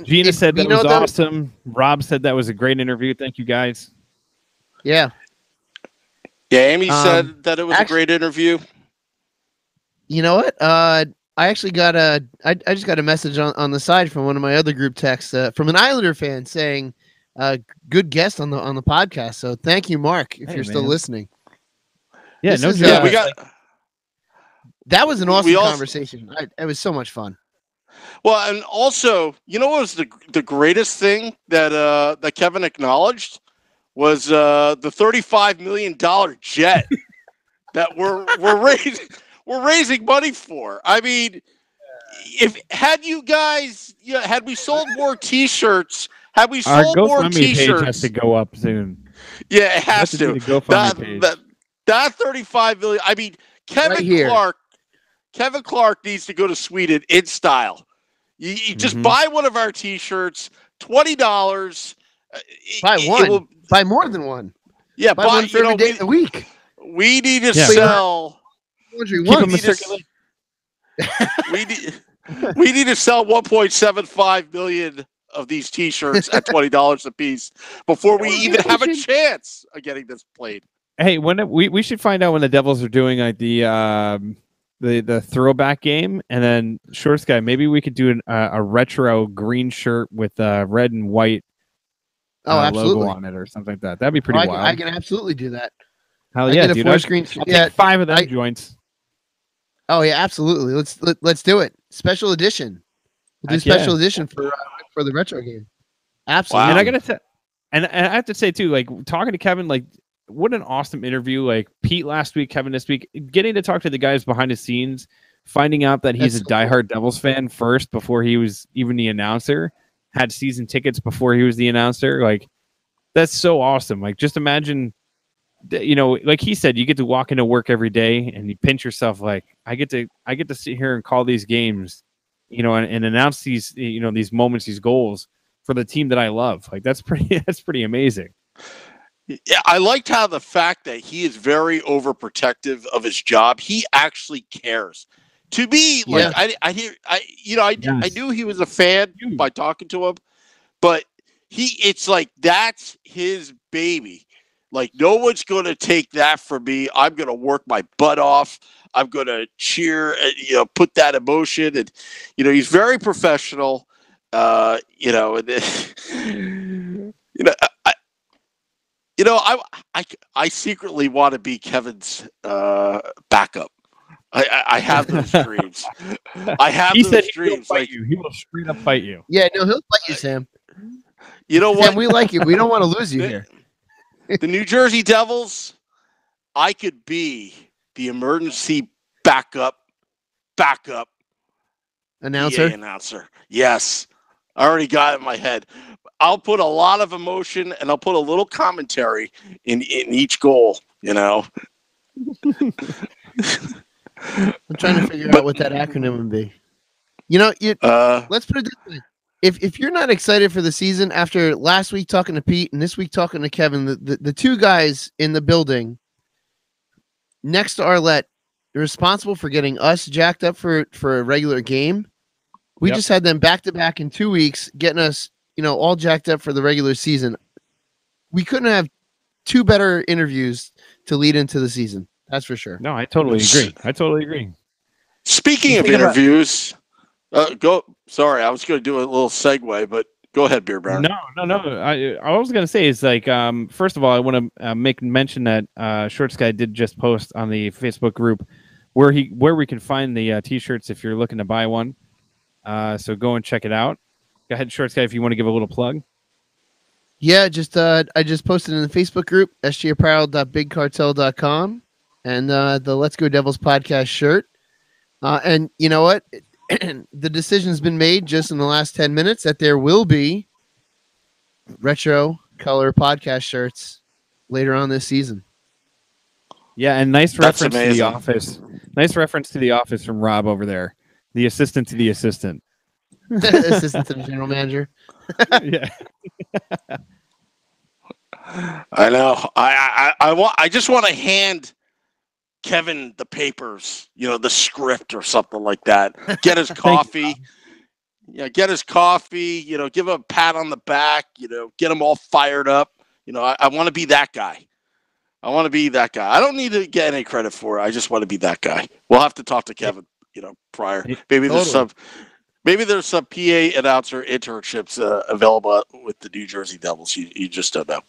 Gina said that was awesome. Rob said that was a great interview. Thank you, guys. Yeah. Yeah, Amy said that it was a great interview. You know what? I actually got I just got a message on the side from one of my other group texts from an Islander fan saying, "Good guest on the podcast." So thank you, Mark, if you're still listening. Yeah, we got. That was an awesome conversation. It was so much fun. Well, and also, what was the greatest thing that Kevin acknowledged was the $35 million jet that we're raising money for. I mean, had we sold more T-shirts, had we sold more T-shirts, page has to go up soon. Yeah, it has to. That $35 million. I mean, Kevin Clark needs to go to Sweden in style. You just buy one of our T-shirts, $20. Buy one. Buy more than one. Yeah, buy one for every day of the week. We need to sell. We need to sell 1.75 million of these T-shirts at $20 a piece before we even have a chance of getting this played. Hey, when we should find out when the Devils are doing like the throwback game, and then Short Sky, maybe we could do a retro green shirt with red and white logo on it or something like that. That'd be pretty wild. I can absolutely do that. Hell yeah, dude! I'll take 5 of them joints. Oh yeah, absolutely. Let's do it. Special edition. We'll do special edition for the retro game. Absolutely. Wow. And I have to say too, like talking to Kevin, like what an awesome interview. Like Pete last week, Kevin this week, getting to talk to the guys behind the scenes, finding out that he's a diehard Devils fan first before he was even the announcer, had season tickets before he was the announcer. Like that's so awesome. Like just imagine, like he said, you get to walk into work every day and you pinch yourself. Like I get to sit here and call these games, and announce these, these moments, these goals for the team that I love. Like that's pretty amazing. Yeah, I liked how the fact that he is very overprotective of his job. He actually cares. To me, like I knew he was a fan by talking to him, but it's like that's his baby. Like no one's going to take that from me. I'm going to work my butt off. I'm going to cheer, put that emotion, and he's very professional. I secretly want to be Kevin's backup. I have those dreams. He dreams. He will straight up fight you. Yeah, no, he'll fight you, Sam. You know what? Sam, we like you. We don't want to lose you here. The New Jersey Devils, I could be the emergency backup announcer. Yes. I already got it in my head. I'll put a lot of emotion and I'll put a little commentary in each goal, I'm trying to figure out what that acronym would be. Let's put it this way. If you're not excited for the season after last week talking to Pete and this week talking to Kevin, the two guys in the building next to Arlette, responsible for getting us jacked up for a regular game. We just had them back to back in 2 weeks, getting us, all jacked up for the regular season. We couldn't have two better interviews to lead into the season. That's for sure. No, I totally agree. Speaking of interviews, go. Sorry, I was going to do a little segue, but go ahead, Beer Baron. No. I was going to say is first of all, I want to make mention that Shorts Guy did just post on the Facebook group where we can find the t-shirts if you're looking to buy one. So go and check it out. Go ahead, Shorts Guy, if you want to give a little plug. Yeah, I just posted in the Facebook group, sgapparel.bigcartel.com, and the Let's Go Devils podcast shirt. And you know what? The decision's been made just in the last 10 minutes that there will be retro color podcast shirts later on this season. Yeah, and nice reference to The Office. Nice reference to The Office from Rob over there. The assistant to the assistant. Assistant to the general manager. Yeah. I know. I just want to hand Kevin the papers, the script or something like that. Get his coffee. Get his coffee, give him a pat on the back, get him all fired up. I want to be that guy. I don't need to get any credit for it. I just want to be that guy. We'll have to talk to Kevin, prior. Maybe there's some PA announcer internships available with the New Jersey Devils. You just don't know.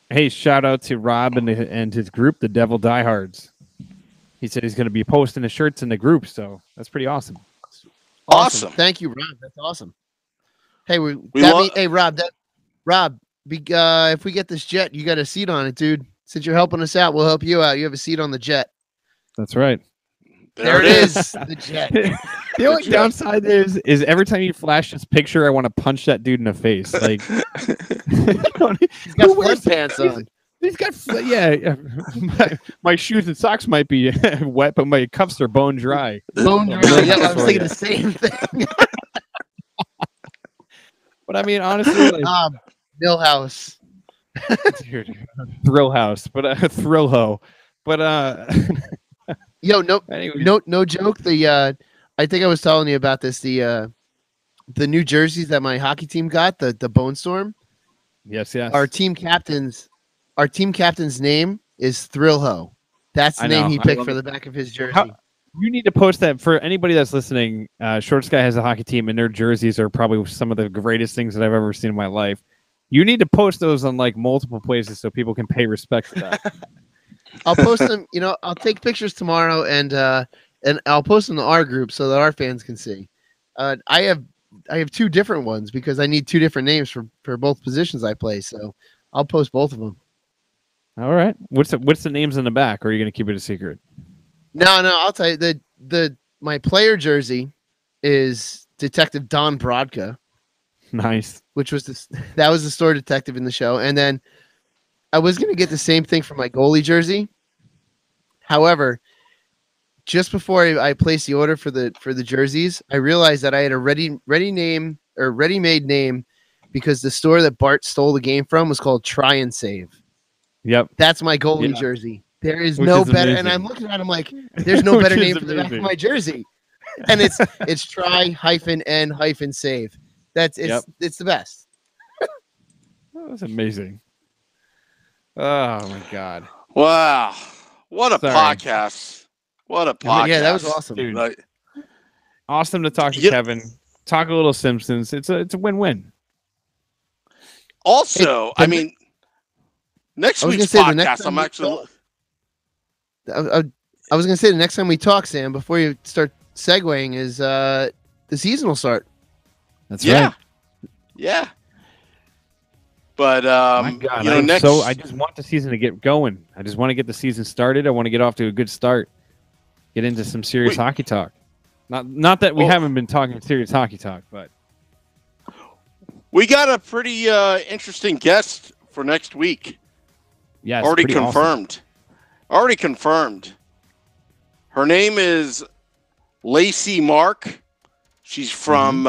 Hey, shout out to Rob and his group, the Devil Diehards. He said he's going to be posting the shirts in the group, so that's pretty awesome. Awesome. Thank you, Rob. That's awesome. Hey, Rob. If we get this jet, you got a seat on it, dude. Since you're helping us out, we'll help you out. You have a seat on the jet. That's right. There it is. The jet. The only downside is every time you flash this picture, I want to punch that dude in the face. Like he's got flood pants on. He's got my shoes and socks might be wet, but my cuffs are bone dry. Bone dry. Yeah, I was thinking the same thing. But I mean, honestly, Millhouse. Thrill house, but thrill ho. But yo, no joke. I think I was telling you about this. The new jerseys that my hockey team got, the Bone Storm. Yes. Our team captain's name is Thrill Ho. That's the name he picked for the back of his jersey. You need to post that for anybody that's listening. Shorts Guy has a hockey team, and their jerseys are probably some of the greatest things that I've ever seen in my life. You need to post those on multiple places so people can pay respect to that. I'll post them. I'll take pictures tomorrow and I'll post them to our group so that our fans can see. I have two different ones because I need two different names for both positions I play. So I'll post both of them. All right. What's the names in the back, or are you going to keep it a secret? No. I'll tell you. My player jersey is Detective Don Brodka. Nice. Which was that was the store detective in the show, and then I was going to get the same thing for my goalie jersey. However, just before I placed the order for the jerseys, I realized that I had a ready-made name because the store that Bart stole the game from was called Try and Save. Yep. That's my goalie jersey. There is no better, amazing. And I'm looking at him like, there's no better name for the back of my jersey. And it's Try-N-Save. It's the best. That was amazing. Oh my God. Wow. What a podcast. What a podcast. Yeah, that was awesome. Dude. Awesome to talk to Kevin. Talk a little Simpsons. It's a win-win. Also, next week's podcast, I'm actually... I was going to say the next time we talk, Sam, before you start segueing, is the season will start. That's right. Yeah. But my God, I just want the season to get going. I just want to get the season started. I want to get off to a good start. Get into some serious hockey talk. Not that we haven't been talking serious hockey talk, but we got a pretty interesting guest for next week. Yeah, already confirmed. Awesome. Already confirmed. Her name is Lacey Mark. She's from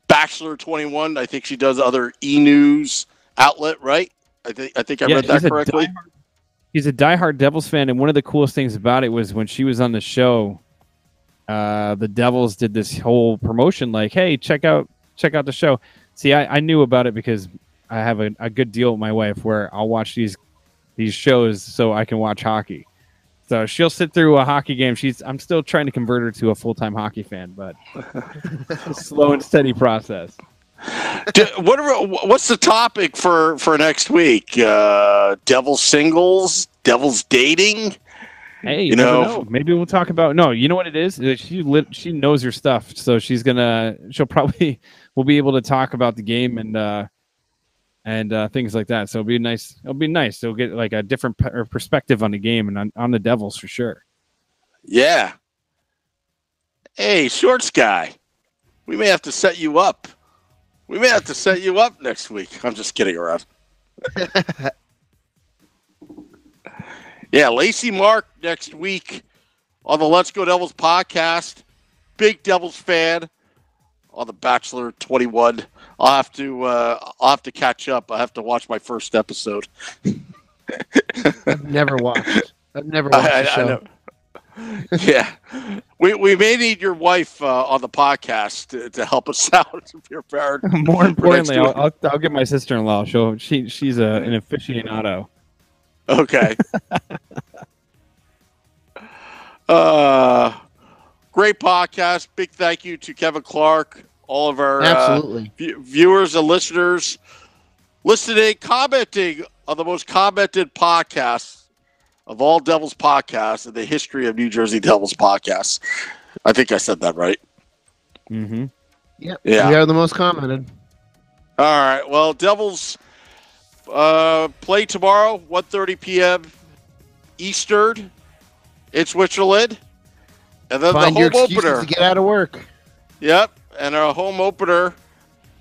Bachelor 21. I think she does other e-news outlet, right? I think I read that correctly. She's a diehard Devils fan, and one of the coolest things about it was when she was on the show, the Devils did this whole promotion like, hey, check out the show. See, I knew about it because I have a good deal with my wife where I'll watch these shows so I can watch hockey. So she'll sit through a hockey game. I'm still trying to convert her to a full-time hockey fan, but it's a slow and steady process. What's the topic for next week? Devils singles, Devils dating. Hey, you know, maybe we'll talk about. No, you know what it is. She knows her stuff, so we'll be able to talk about the game and things like that. So it'll be nice. It'll get like a different perspective on the game and on the Devils for sure. Yeah. Hey, shorts guy, we may have to set you up. Next week. I'm just kidding around. Yeah, Lacey Mark next week on the Let's Go Devils podcast. Big Devils fan on the Bachelor 21. I'll have to catch up. I have to watch my first episode. I've never watched the show. I know. Yeah, we may need your wife on the podcast to help us out. If you're prepared. More importantly, I'll get my sister-in-law. She's an aficionado. Okay. Great podcast. Big thank you to Kevin Clark, all of our viewers and listeners listening, commenting on the most commented podcasts of all Devils podcasts in the history of New Jersey Devils podcasts. I think I said that right. Mm-hmm. Yep. Yeah. We are the most commented. All right. Well, Devils play tomorrow, 1:30 p.m. Eastern in Switzerland. And then Find the home your excuses opener. To get out of work. Yep. And our home opener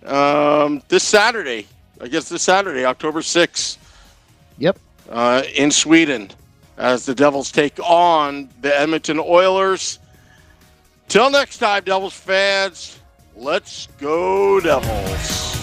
this Saturday, October 6th. Yep. In Sweden, as the Devils take on the Edmonton Oilers. Till next time, Devils fans, let's go Devils.